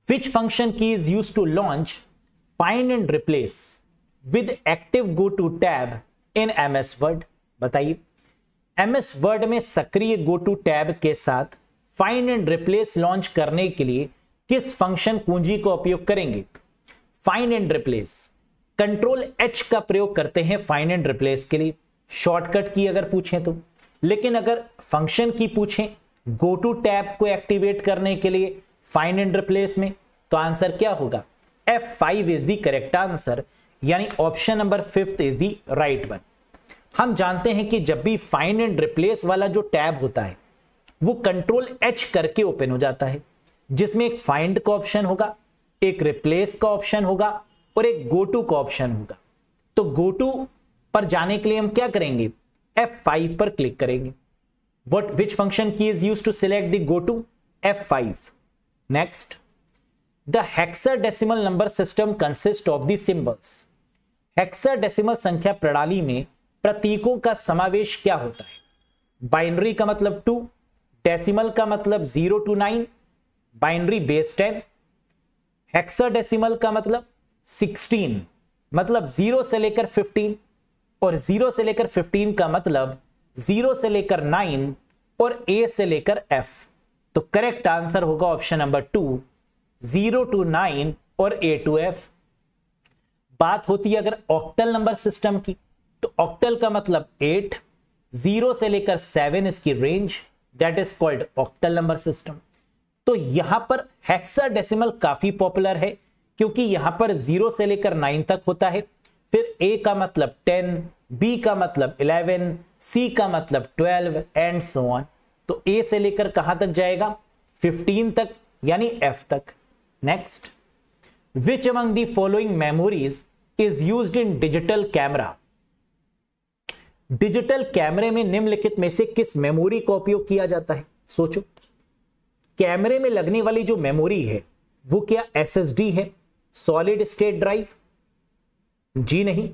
Which function key is used to launch, find and replace with active go to tab in MS Word? बताइए। एमएस वर्ड में सक्रिय गो टू टैब के साथ फाइंड एंड रिप्लेस लॉन्च करने के लिए किस फंक्शन कुंजी का उपयोग करेंगे? Find and replace, control H का प्रयोग करते हैं फाइंड एंड रिप्लेस के लिए, शॉर्टकट की अगर पूछें तो। लेकिन अगर फंक्शन की पूछें गो टू टैब को एक्टिवेट करने के लिए फाइंड एंड रिप्लेस में, तो आंसर क्या होगा? F5 is the correct answer, यानी option number 5 is the right one. हम जानते हैं कि जब भी फाइंड एंड रिप्लेस वाला जो टैब होता है वो कंट्रोल एच करके ओपन हो जाता है, जिसमें एक फाइंड का ऑप्शन होगा, एक रिप्लेस का ऑप्शन होगा और एक गो टू का ऑप्शन होगा। तो गो टू पर जाने के लिए हम क्या करेंगे? F5 पर क्लिक करेंगे। Which function key is used to select the go to? F5। Next, the hexadecimal number system consist of the symbols. Hexadecimal संख्या प्रणाली में प्रतीकों का समावेश क्या होता है? बाइनरी का मतलब 2, डेसिमल का मतलब 0 to 9, बाइनरी बेस 10, हेक्साडेसिमल का मतलब 16, मतलब 0 से लेकर 15, और 0 से लेकर 15 का मतलब 0 से लेकर 9 और A से लेकर F। तो करेक्ट आंसर होगा ऑप्शन नंबर 2, 0 to 9 और A to F। बात होती है अगर ऑक्टल नंबर सिस्टम की, तो ऑक्टल का मतलब 8, 0 से लेकर 7 इसकी range, that is called octal number system. तो यहां पर हेक्साडेसिमल काफी पॉपुलर है क्योंकि यहां पर 0 से लेकर 9 तक होता है, फिर A का मतलब 10, B का मतलब 11, C का मतलब 12 एंड सो ऑन। तो A से लेकर कहां तक जाएगा? 15 तक, यानी F तक। Next, which among the following memories is used in digital camera. Digital कैमरे में निम्नलिखित में से किस मेमोरी का उपयोग किया जाता है? सोचो, कैमरे में लगने वाली जो मेमोरी है वो क्या SSD है, सॉलिड स्टेट ड्राइव? जी नहीं।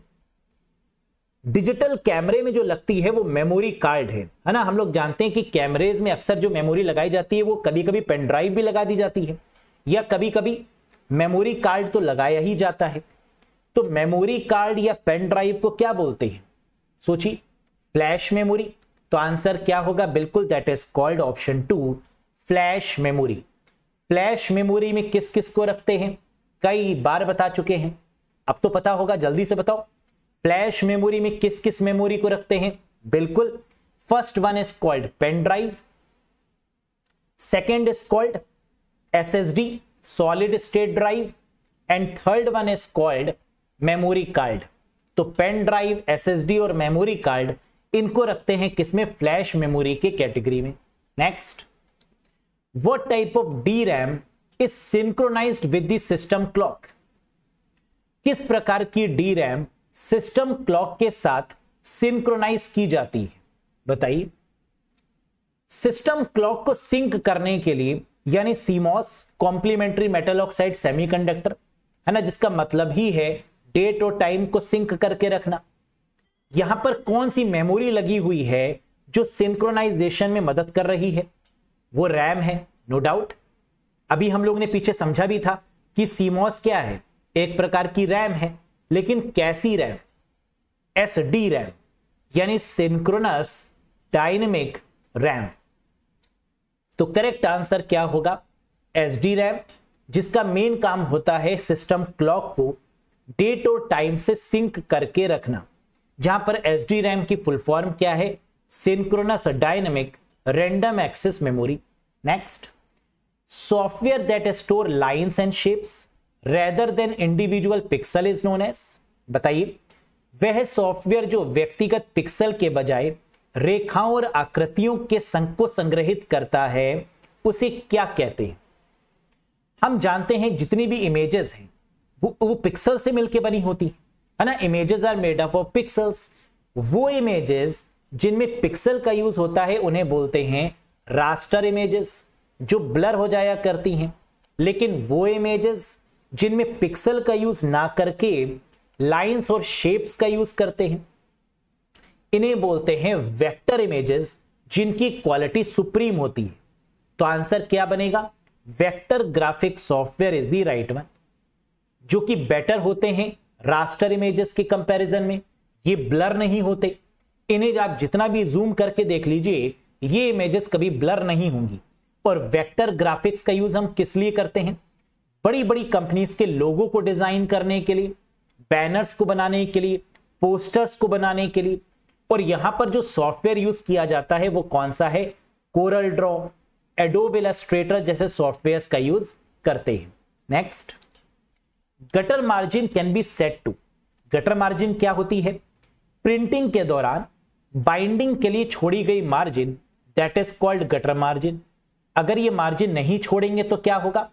डिजिटल कैमरे में जो लगती है वो मेमोरी कार्ड है ना। हम लोग जानते हैं कि कैमरेज में अक्सर जो मेमोरी लगाई जाती है वो कभी कभी पेन ड्राइव भी लगा दी जाती है, या कभी कभी मेमोरी कार्ड तो लगाया ही जाता है। तो मेमोरी कार्ड या पेन ड्राइव को क्या बोलते हैं? सोचिए, फ्लैश मेमोरी। तो आंसर क्या होगा? बिल्कुल, that is called option 2, flash memory. Flash memory में किस किस को रखते हैं? कई बार बता चुके हैं, अब तो पता होगा, जल्दी से बताओ। फ्लैश मेमोरी में किस किस मेमोरी को रखते हैं? बिल्कुल, first one is called pen drive, second is called SSD, solid state drive, and third one is called memory card. तो पेन ड्राइव, SSD और मेमोरी कार्ड, इनको रखते हैं किसमें? फ्लैश मेमोरी के कैटेगरी में। Next, what type of DRAM is synchronised with the system clock. किस प्रकार की DRAM सिस्टम क्लॉक के साथ सिंक्रोनाइज की जाती है? बताइए। सिस्टम क्लॉक को सिंक करने के लिए, यानी CMOS, complementary metal oxide semiconductor, है ना, जिसका मतलब ही है डेट और टाइम को सिंक करके रखना। यहां पर कौन सी मेमोरी लगी हुई है जो सिंक्रोनाइजेशन में मदद कर रही है? वो रैम है, नो डाउट। अभी हम लोग ने पीछे समझा भी था कि CMOS क्या है? एक प्रकार की रैम है, लेकिन कैसी रैम? SD रैम, यानी सिंक्रोनस डायनेमिक रैम। तो करेक्ट आंसर क्या होगा? SD रैम, जिसका मेन काम होता है सिस्टम क्लॉक को डेट और टाइम से सिंक करके रखना। जहां पर SD रैम की फुल फॉर्म क्या है? Synchronous dynamic random access memory. Next, software that store lines and shapes rather than individual pixels is known as. बताइए, वह सॉफ्टवेयर जो व्यक्तिगत पिक्सल के बजाय रेखाओं और आकृतियों के संघ को संग्रहित करता है उसे क्या कहते हैं? हम जानते हैं जितनी भी इमेजेस हैं वो पिक्सल से मिलकर बनी होती है ना। Images are made up of pixels. वो इमेजेस जिनमें पिक्सल का यूज होता है उन्हें बोलते हैं रास्टर इमेजेस, जो ब्लर हो जाया करती हैं। लेकिन वो इमेजेस जिनमें पिक्सल का यूज ना करके लाइंस और शेप्स का यूज करते हैं, इन्हें बोलते हैं वेक्टर इमेजेस, जिनकी क्वालिटी सुप्रीम होती है। तो आंसर क्या बनेगा? Vector graphic software is the right one, जो कि बेटर होते हैं रास्टर इमेजेस के कंपैरिजन में। ये ब्लर नहीं होते, इन्हें आप जितना भी जूम करके देख लीजिए, ये इमेजेस कभी ब्लर नहीं होंगी। और वेक्टर ग्राफिक्स का यूज हम किस लिए करते हैं? बड़ी बड़ी कंपनीज के लोगों को डिजाइन करने के लिए, बैनर्स को बनाने के लिए, पोस्टर्स को बनाने के लिए। और यहां पर जो सॉफ्टवेयर यूज किया जाता है वो कौन सा है? कोरल ड्रॉ, एडोब इलस्ट्रेटर जैसे सॉफ्टवेयर्स का यूज करते हैं। Next, gutter margin can be set to. Gutter margin क्या होती है? प्रिंटिंग के दौरान बाइंडिंग के लिए छोड़ी गई margin, that is called gutter margin. अगर ये मार्जिन नहीं छोड़ेंगे तो क्या होगा?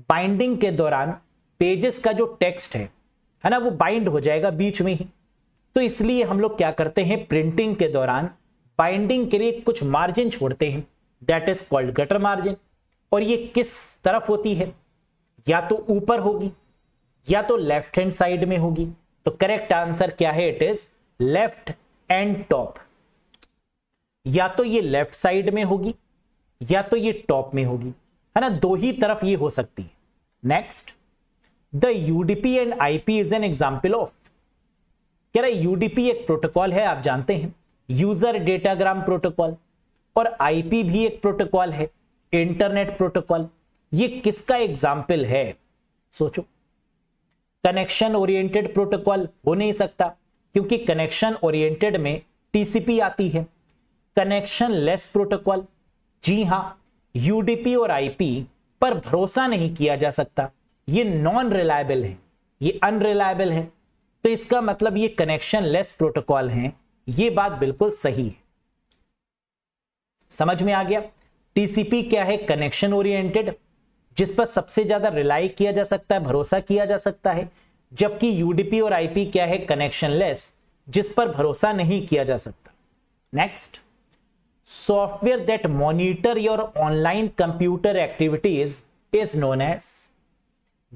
बाइंडिंग के दौरान पेजेस का जो टेक्स्ट है ना, वो बाइंड हो जाएगा बीच में ही। तो इसलिए हम लोग क्या करते हैं? प्रिंटिंग के दौरान बाइंडिंग के लिए कुछ मार्जिन छोड़ते हैं, that is called gutter margin. और ये किस तरफ होती है? या तो ऊपर होगी या तो लेफ्ट हैंड साइड में होगी। तो करेक्ट आंसर क्या है? It is left and top. या तो ये लेफ्ट साइड में होगी या तो ये टॉप में होगी, है ना, दो ही तरफ ये हो सकती है। Next, the UDP and IP is an example of. कह रहा है यूडीपी एक प्रोटोकॉल है, आप जानते हैं, यूजर डेटाग्राम प्रोटोकॉल, और आईपी भी एक प्रोटोकॉल है, इंटरनेट प्रोटोकॉल। ये किसका एग्जाम्पल है? सोचो। कनेक्शन ओरिएंटेड प्रोटोकॉल हो नहीं सकता, क्योंकि कनेक्शन ओरिएंटेड में टीसीपी आती है। कनेक्शन लेस प्रोटोकॉल, जी हां, यूडीपी और आईपी पर भरोसा नहीं किया जा सकता, ये नॉन रिलायबल है, ये अनरिलायबल है। तो इसका मतलब ये कनेक्शन लेस प्रोटोकॉल हैं। ये बात बिल्कुल सही है। समझ में आ गया? टीसीपी क्या है? कनेक्शन ओरिएंटेड, जिस पर सबसे ज्यादा रिलाई किया जा सकता है, भरोसा किया जा सकता है। जबकि यूडीपी और आईपी क्या है? कनेक्शन लेस, जिस पर भरोसा नहीं किया जा सकता। Next, software that monitor your online computer activities is known as.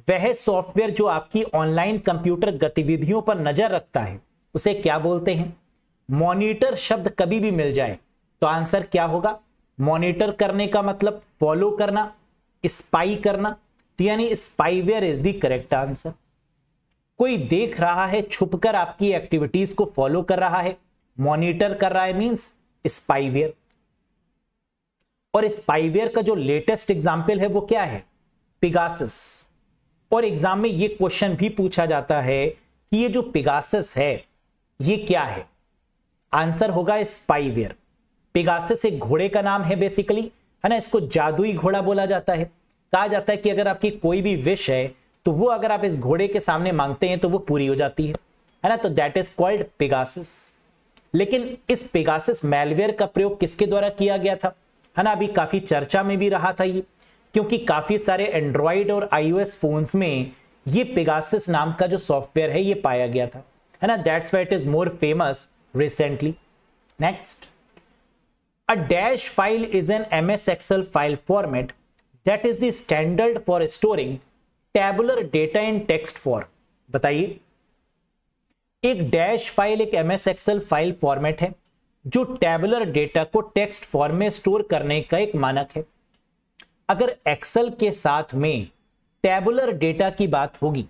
वह सॉफ्टवेयर जो आपकी ऑनलाइन कंप्यूटर गतिविधियों पर नजर रखता है उसे क्या बोलते हैं? मॉनिटर शब्द कभी भी मिल जाए तो आंसर क्या होगा? मॉनिटर करने का मतलब फॉलो करना, स्पाई करना, तो यानी spyware is the correct answer. कोई देख रहा है, छुपकर आपकी एक्टिविटीज को फॉलो कर रहा है, मॉनिटर कर रहा है, मींस स्पाईवेयर। और स्पाईवेयर का जो लेटेस्ट एग्जाम्पल है वो क्या है? पिगासस। और एग्जाम में ये क्वेश्चन भी पूछा जाता है कि ये जो पिगासस है ये क्या है? आंसर होगा स्पाईवेयर। पिगासस एक घोड़े का नाम है बेसिकली, है ना, इसको जादुई घोड़ा बोला जाता है। कहा जाता है कि अगर आपकी कोई भी विश है तो वो अगर आप इस घोड़े के सामने मांगते हैं तो वो पूरी हो जाती है ना, तो दैट इज कॉल्ड पिगासस। लेकिन इस पिगासस मैलवेयर का प्रयोग किसके द्वारा किया गया था? है ना, अभी काफी चर्चा में भी रहा था ये, क्योंकि काफी सारे एंड्रॉइड और आईओएस फोन्स में ये पिगासस नाम का जो सॉफ्टवेयर है ये पाया गया था, है ना, that's why it is more famous recently. Next, a dash file is an MS Excel file format that is the standard for storing tabular data in text form. बताइए, एक डैश फाइल एक एमएस एक्सेल फाइल फॉर्मेट है जो tabular data को text form में store करने का एक मानक है। अगर एक्सेल के साथ में टेबुलर डेटा की बात होगी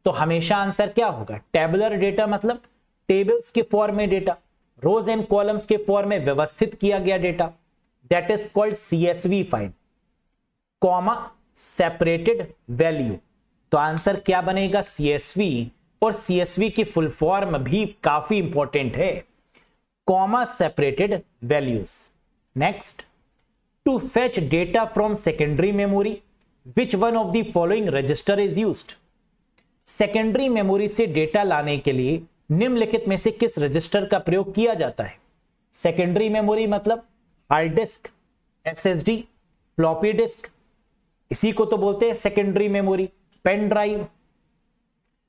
तो हमेशा आंसर क्या होगा? टेबुलर डेटा मतलब टेबल्स के फॉर्म में डेटा, रोज एंड कॉलम्स के फॉर्म में व्यवस्थित किया गया data, that is called CSV file, comma separated value. तो आंसर क्या बनेगा? सीएसवी। और सीएसवी की फुल फॉर्म भी काफी इंपॉर्टेंट है, comma separated values. Next, to fetch data from secondary memory which one of the following register is used. Secondary memory से data लाने के लिए निम्नलिखित में से किस रजिस्टर का प्रयोग किया जाता है? सेकेंडरी मेमोरी मतलब hard disk, SSD, floppy disk, इसी को तो बोलते हैं secondary memory, pen drive.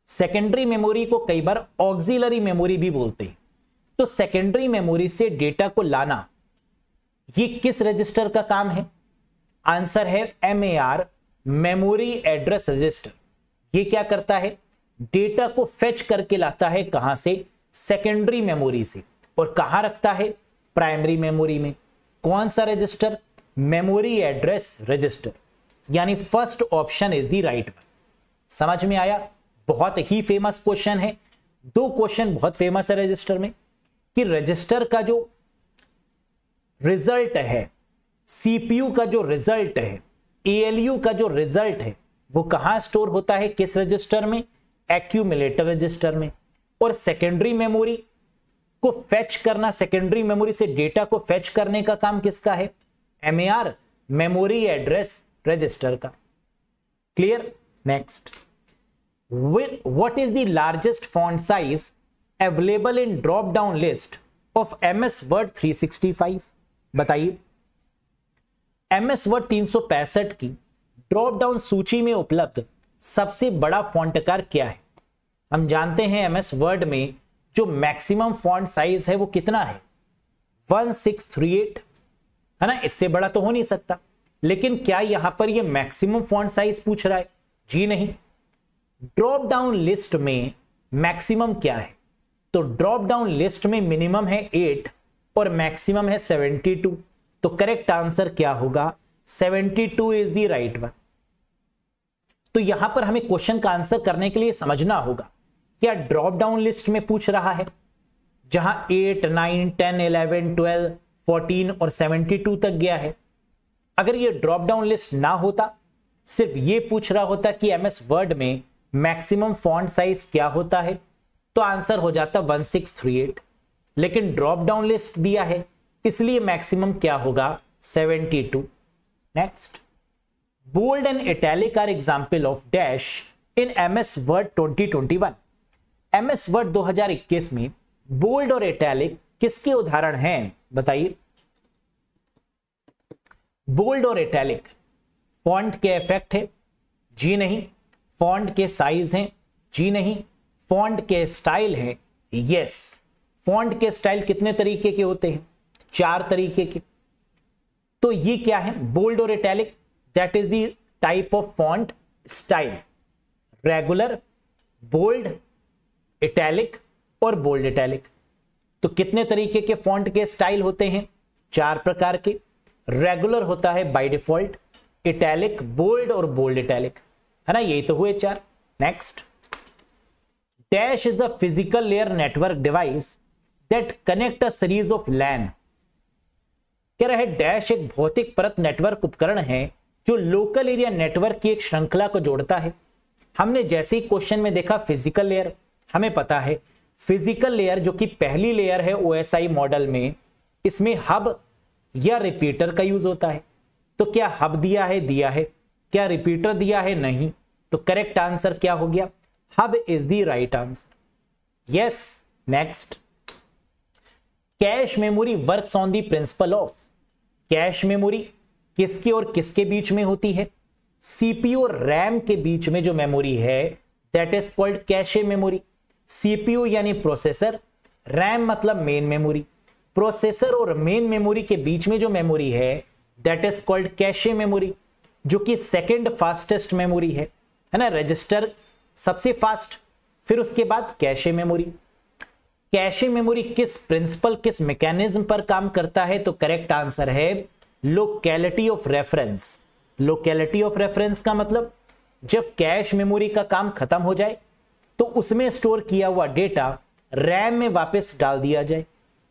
Secondary memory को कई बार ऑक्सिलरी मेमोरी भी बोलते हैं। तो सेकेंडरी मेमोरी से डेटा को लाना ये किस रजिस्टर का काम है? आंसर है MAR, मेमोरी एड्रेस रजिस्टर। ये क्या करता है? डेटा को फेच करके लाता है, कहां से? सेकेंडरी मेमोरी से। और कहां रखता है? प्राइमरी मेमोरी में। कौन सा रजिस्टर? Memory address register. यानी first option is the right one. समझ में आया? बहुत ही फेमस क्वेश्चन है। दो क्वेश्चन बहुत फेमस है रजिस्टर में, कि रजिस्टर का जो रिजल्ट है, सीपीयू का जो रिजल्ट है, एएलयू का जो रिजल्ट है, वो कहां स्टोर होता है, किस रजिस्टर में, एक्यूमुलेटर रजिस्टर में। और सेकेंडरी मेमोरी को फेच करना, सेकेंडरी मेमोरी से डेटा को फेच करने का काम किसका है, एमएआर, मेमोरी एड्रेस रजिस्टर का। Clear. Next, what is the largest font size available in drop down list of MS word 365? बताइए, एमएस वर्ड 365 की ड्रॉप डाउन सूची में उपलब्ध सबसे बड़ा फॉन्ट आकार क्या है? हम जानते हैं एमएस वर्ड में जो मैक्सिमम फॉन्ट साइज है वो कितना है, 1638, है ना, इससे बड़ा तो हो नहीं सकता। लेकिन क्या यहां पर ये मैक्सिमम फॉन्ट साइज पूछ रहा है? जी नहीं। ड्रॉप डाउन लिस्ट में मैक्सिमम क्या है? तो ड्रॉप डाउन लिस्ट में मिनिमम है 8 और मैक्सिमम है 72। तो करेक्ट आंसर क्या होगा, 72 इज द राइट वन। तो यहां पर हमें क्वेश्चन का आंसर करने के लिए समझना होगा क्या ड्रॉप डाउन लिस्ट में पूछ रहा है जहां 8, 9, 10, 11, 12, 14 और 72 तक गया है। अगर ये ड्रॉप डाउन लिस्ट ना होता, सिर्फ ये पूछ रहा होता कि एमएस वर्ड में मैक्सिमम फॉन्ट साइज क्या होता है, तो आंसर हो जाता 1638। लेकिन ड्रॉप डाउन लिस्ट दिया है इसलिए मैक्सिमम क्या होगा, 72। Next, bold and italic are example of dash in MS Word 2021। MS Word 2021 में बोल्ड और इटैलिक किसके उदाहरण हैं? बताइए। बोल्ड और इटैलिक फॉन्ट के इफेक्ट है? जी नहीं। फॉन्ट के साइज हैं? जी नहीं। फॉन्ट के स्टाइल है? यस। फॉन्ट के स्टाइल कितने तरीके के होते हैं? 4 तरीके के। तो ये क्या है, बोल्ड और italic? That is the type of font style, regular, bold, italic और बोल्ड इटैलिक। तो कितने तरीके के फॉन्ट के स्टाइल होते हैं? 4 प्रकार के। रेगुलर होता है बाय डिफॉल्ट, इटैलिक, बोल्ड और बोल्ड इटैलिक, है ना, यही तो हुए 4। Next, dash is a physical layer network device that connect a series of LAN. कह रहा है डैश एक भौतिक परत नेटवर्क उपकरण है जो लोकल एरिया नेटवर्क की एक श्रृंखला को जोड़ता है। हमने जैसे ही क्वेश्चन में देखा फिजिकल लेयर, हमें पता है फिजिकल लेयर जो कि पहली लेयर है ओएसआई मॉडल में, इसमें हब या रिपीटर का यूज होता है। तो क्या हब दिया है? दिया है। क्या रिपीटर दिया है? नहीं। तो करेक्ट आंसर क्या हो गया, hub is the right answer. Yes. Next, cache memory works on the principle of. Cache memory किसके और किसके बीच में होती है? सीपीयू और रैम के बीच में जो मेमोरी है that is called cache memory. CPU यानी प्रोसेसर, रैम मतलब मेन मेमोरी। प्रोसेसर और मेन मेमोरी के बीच में जो मेमोरी है that is called cache memory, जो कि सेकंड फास्टेस्ट मेमोरी है ना। रजिस्टर सबसे फास्ट, फिर उसके बाद कैशे मेमोरी। कैशे मेमोरी किस प्रिंसिपल, किस मैकेनिज्म पर काम करता है? तो करेक्ट आंसर है locality of reference. Locality of reference का मतलब जब कैश मेमोरी का काम खत्म हो जाए तो उसमें स्टोर किया हुआ डेटा रैम में वापस डाल दिया जाए,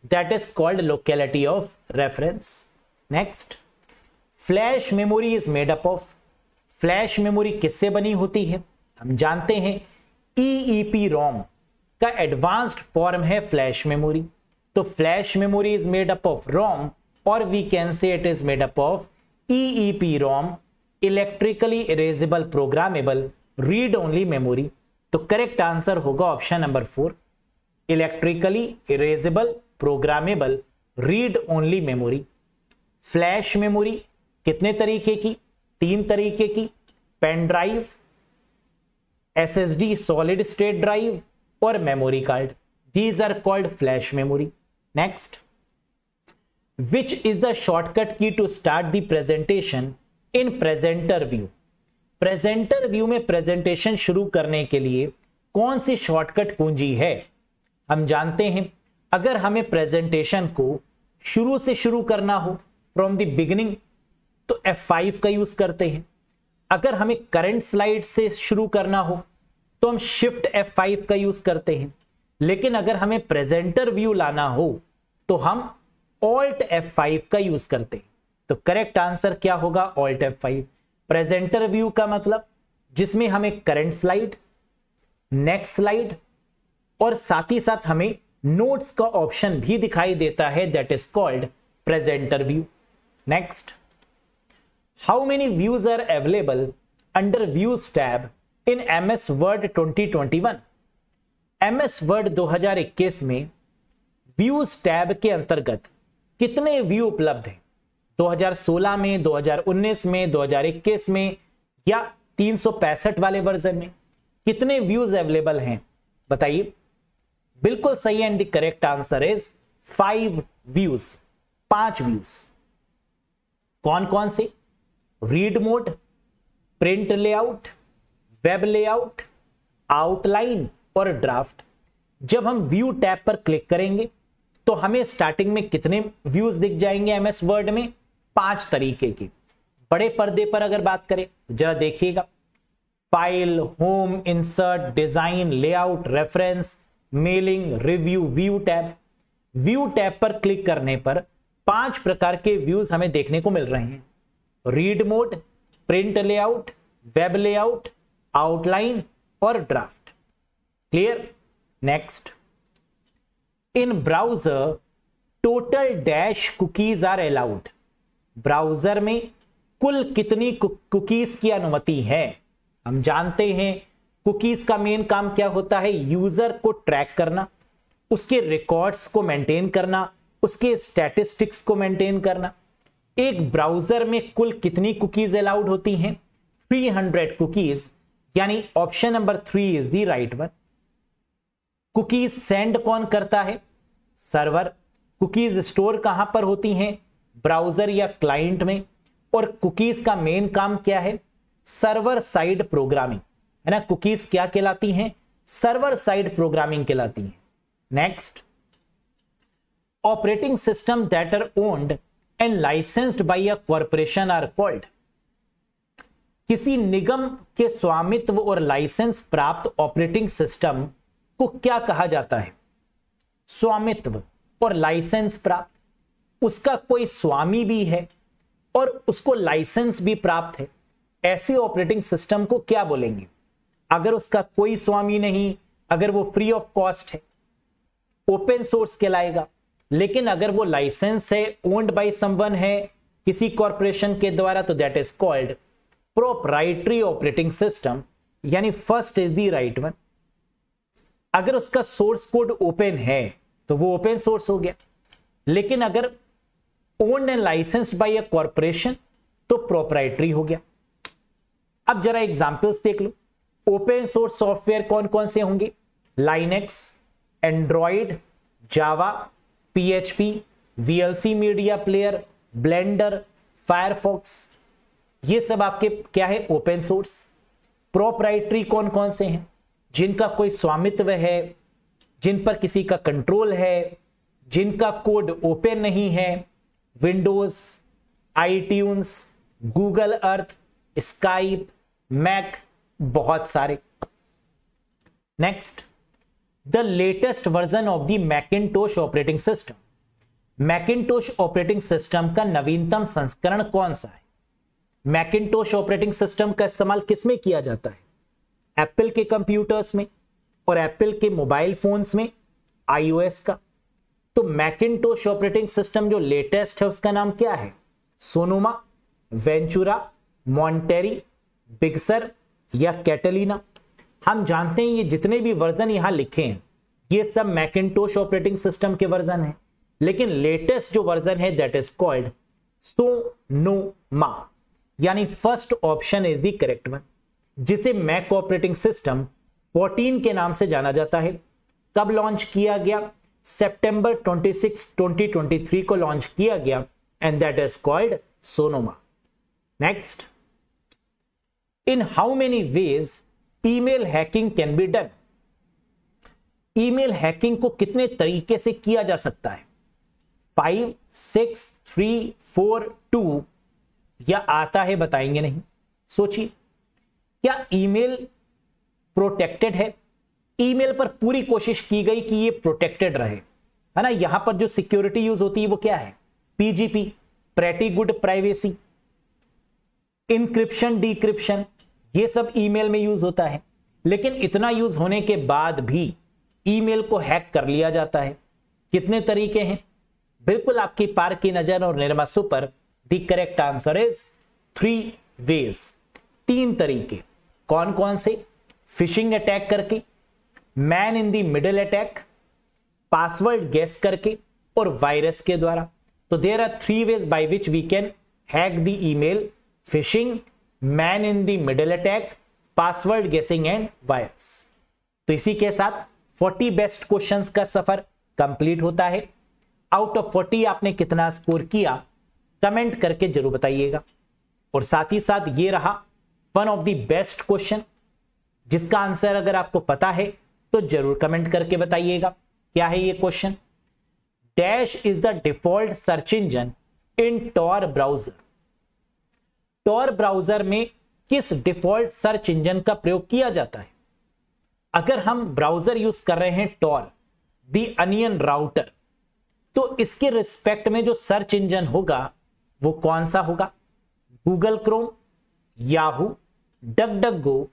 that is called locality of reference. Next, flash memory is made up of. Flash memory किससे बनी होती है? हम जानते हैं EEPROM का एडवांस्ड फॉर्म है फ्लैश मेमोरी। तो flash memory is made up of ROM, और we can say it is made up of EEPROM, electrically erasable programmable read only memory. तो करेक्ट आंसर होगा option number 4, electrically erasable programmable read only memory. Flash memory कितने तरीके की? 3 तरीके की, pen drive, SSD solid state drive और memory card. These are called flash memory. Next, which is the shortcut key to start the presentation in presenter view. Presenter view में presentation शुरू करने के लिए कौन सी शॉर्टकट कुंजी है? हम जानते हैं अगर हमें प्रेजेंटेशन को शुरू से शुरू करना हो, फ्रॉम द बिगिनिंग, तो F5 का यूज करते हैं। अगर हमें करंट स्लाइड से शुरू करना हो तो हम शिफ्ट F5 का यूज करते हैं। लेकिन अगर हमें प्रेजेंटर व्यू लाना हो तो हम Alt F5 का यूज करते हैं। तो करेक्ट आंसर क्या होगा? Alt F5। प्रेजेंटर व्यू का मतलब जिसमें हमें करंट स्लाइड, नेक्स्ट स्लाइड और साथ ही साथ हमें नोट्स का ऑप्शन भी दिखाई देता है, that is called presenter view. Next, how many views are available under views tab in MS Word 2021? MS Word 2021 में व्यूज टैब के अंतर्गत कितने व्यू उपलब्ध हैं? 2016 में, 2019 में, 2021 में या 365 वाले वर्जन में कितने व्यूज अवेलेबल हैं? बताइए। बिल्कुल सही and the correct answer is 5 views, 5 views. कौन कौन से? Read mode, print layout, web layout, outline और ड्राफ्ट। जब हम व्यू टैब पर क्लिक करेंगे तो हमें स्टार्टिंग में कितने व्यूज दिख जाएंगे MS वर्ड में? 5 तरीके के। बड़े पर्दे पर अगर बात करें जरा देखिएगा, file, home, insert, design, layout, reference, mailing, review, view tab. View tab पर क्लिक करने पर 5 प्रकार के व्यूज हमें देखने को मिल रहे हैं। Read mode, print layout, web layout, outline और draft. Clear? Next, in browser total dash cookies are allowed. Browser में कुल कितनी कुकीज की अनुमति है? हम जानते हैं कुकीज का मेन काम क्या होता है? यूजर को ट्रैक करना, उसके रिकॉर्ड्स को मेंटेन करना, उसके स्टैटिस्टिक्स को मेंटेन करना। एक ब्राउजर में कुल कितनी कुकीज अलाउड होती हैं? 300 कुकीज, यानी option number 3 is the right one. Cookies send कौन करता है? सर्वर। कुकीज स्टोर कहां पर होती हैं? ब्राउजर या क्लाइंट में। और कुकीज का मेन काम क्या है? सर्वर साइड प्रोग्रामिंग, है ना। कुकीज क्या कहलाती हैं? सर्वर साइड प्रोग्रामिंग कहलाती हैं। Next, operating system that are owned and licensed by a corporation are called. किसी निगम के स्वामित्व और लाइसेंस प्राप्त ऑपरेटिंग सिस्टम को क्या कहा जाता है? स्वामित्व और लाइसेंस प्राप्त, उसका कोई स्वामी भी है और उसको लाइसेंस भी प्राप्त है, ऐसे ऑपरेटिंग सिस्टम को क्या बोलेंगे? अगर उसका कोई स्वामी नहीं, अगर वो फ्री ऑफ कॉस्ट है, ओपन सोर्स कहलाएगा। लेकिन अगर वो लाइसेंस है, ओन्ड बाय समवन है किसी कॉर्पोरेशन के द्वारा, तो that is called proprietary operating system, यानी first is the right one. अगर उसका सोर्स कोड ओपन है तो वो ओपन सोर्स हो गया, लेकिन अगर owned and licensed by a corporation तो प्रोप्राइटरी हो गया। अब जरा एग्जांपल्स देख लो। ओपन सोर्स सॉफ्टवेयर कौन कौन से होंगे? लाइनेक्स, एंड्रॉइड, जावा, PHP, VLC media player, blender, Firefox, ये सब आपके क्या है? Open source. प्रोप्राइटरी कौन कौन से हैं? जिनका कोई स्वामित्व है, जिन पर किसी का कंट्रोल है, जिनका कोड ओपन नहीं है। Windows, iTunes, Google Earth, Skype, Mac, बहुत सारे। Next, the latest version of the Macintosh operating system. Macintosh operating system का नवीनतम संस्करण कौन सा है? मैकिंटोश ऑपरेटिंग सिस्टम का इस्तेमाल किसमें किया जाता है? एप्पल के कंप्यूटर्स में और एप्पल के मोबाइल फोन्स में iOS का। तो मैकिंटोश ऑपरेटिंग सिस्टम जो लेटेस्ट है उसका नाम क्या है? Sonoma, Ventura, Monterey, big sir या कैटलीना। हम जानते हैं ये जितने भी वर्जन यहां लिखे हैं ये सब मैकिंटोश ऑपरेटिंग सिस्टम के वर्जन हैं, लेकिन लेटेस्ट जो वर्जन है दैट इज कॉल्ड सोनोमा, यानी first option is the correct one, जिसे मैक ऑपरेटिंग सिस्टम 14 के नाम से जाना जाता है। कब लॉन्च किया गया? सितंबर 26, 2023 को लॉन्च किया गया and that is called Sonoma. Next, in how many ways email hacking can be done. Email hacking को कितने तरीके से किया जा सकता है? 5, 6, 3, 4, 2 या आता है बताएंगे नहीं। सोचिए, क्या ईमेल प्रोटेक्टेड है? ईमेल पर पूरी कोशिश की गई कि ये प्रोटेक्टेड रहे, है ना। यहां पर जो सिक्योरिटी यूज होती है वो क्या है, PGP, pretty good privacy, encryption, decryption, ये सब ईमेल में यूज होता है। लेकिन इतना यूज होने के बाद भी ईमेल को हैक कर लिया जाता है। कितने तरीके हैं, बिल्कुल आपकी पार की नजर और निर्मसु पर the correct answer is 3 ways, 3 तरीके। कौन कौन से, फिशिंग अटैक करके, man in the middle attack, password guess करके और वायरस के द्वारा। तो there are 3 ways by which we can hack the email, phishing, man in the middle attack, password guessing and virus. तो इसी के साथ 40 बेस्ट क्वेश्चंस का सफर कंप्लीट होता है। आउट ऑफ 40 आपने कितना स्कोर किया कमेंट करके जरूर बताइएगा। और साथ ही साथ ये रहा one of the best question, जिसका आंसर अगर आपको पता है तो जरूर कमेंट करके बताइएगा। क्या है ये question, dash is the default search engine in Tor browser. Tor browser में किस डिफॉल्ट सर्च इंजन का प्रयोग किया जाता है। अगर हम ब्राउजर यूज कर रहे हैं टॉर, द अनियन राउटर, तो इसके रिस्पेक्ट में जो सर्च इंजन होगा वो कौन सा होगा, Google Chrome, Yahoo, DuckDuckGo,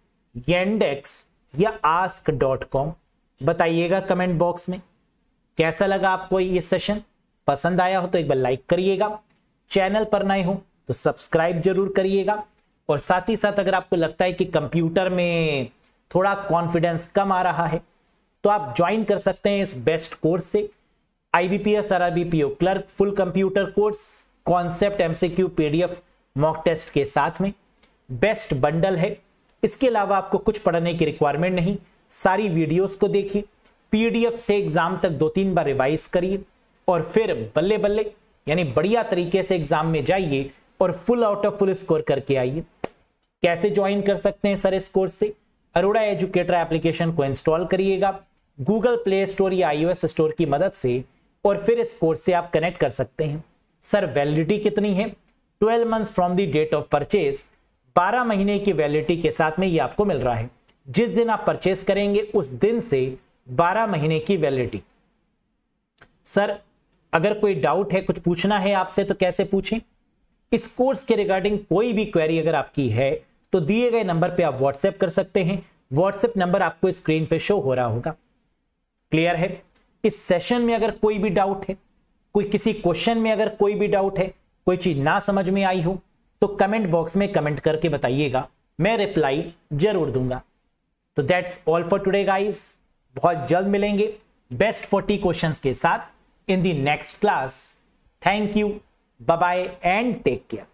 Yandex या ask.com। बताइएगा कमेंट बॉक्स में। कैसा लगा आपको ये सेशन, पसंद आया हो तो एक बार लाइक करिएगा, चैनल पर नए हो तो सब्सक्राइब जरूर करिएगा। और साथ ही साथ अगर आपको लगता है कि कंप्यूटर में थोड़ा कॉन्फिडेंस कम आ रहा है तो आप ज्वाइन कर सकते हैं इस बेस्ट कोर्स से, IBPS RRBPO clerk full computer course, concept, MCQ, PDF, mock test के साथ में बेस्ट बंडल है। इसके अलावा आपको कुछ पढ़ने की रिक्वायरमेंट नहीं, सारी वीडियोस को देखिए, PDF से एग्जाम तक 2-3 बार रिवाइज करिए और फिर बल्ले बल्ले यानी बढ़िया तरीके से एग्जाम में जाइए और full out of full score करके आइए। कैसे ज्वाइन कर सकते हैं सर इस कोर्स से, अरोड़ा एजुकेटर एप्लीकेशन को इंस्टॉल करिएगा गूगल प्ले स्टोर या iOS स्टोर की मदद से और फिर इस कोर्स से आप कनेक्ट कर सकते हैं। सर वैलिडिटी कितनी है, 12 months from the date of purchase, 12 महीने की वैलिडिटी के साथ में ये आपको मिल रहा है। जिस दिन आप परचेस करेंगे उस दिन से 12 महीने की वैलिडिटी। सर अगर कोई डाउट है, कुछ पूछना है आपसे तो कैसे पूछें, इस कोर्स के रिगार्डिंग कोई भी क्वेरी अगर आपकी है तो दिए गए नंबर पे आप व्हाट्सएप कर सकते हैं। व्हाट्सएप नंबर आपको स्क्रीन पे शो हो रहा होगा। क्लियर है। इस सेशन में अगर कोई भी डाउट है, कोई किसी क्वेश्चन में अगर कोई भी डाउट है, कोई चीज ना समझ में आई हो तो कमेंट बॉक्स में कमेंट करके बताइएगा, मैं रिप्लाई जरूर दूंगा। तो that's all for today guys, बहुत जल्द मिलेंगे बेस्ट 40 क्वेश्चंस के साथ in the next class. Thank you, bye bye and take care.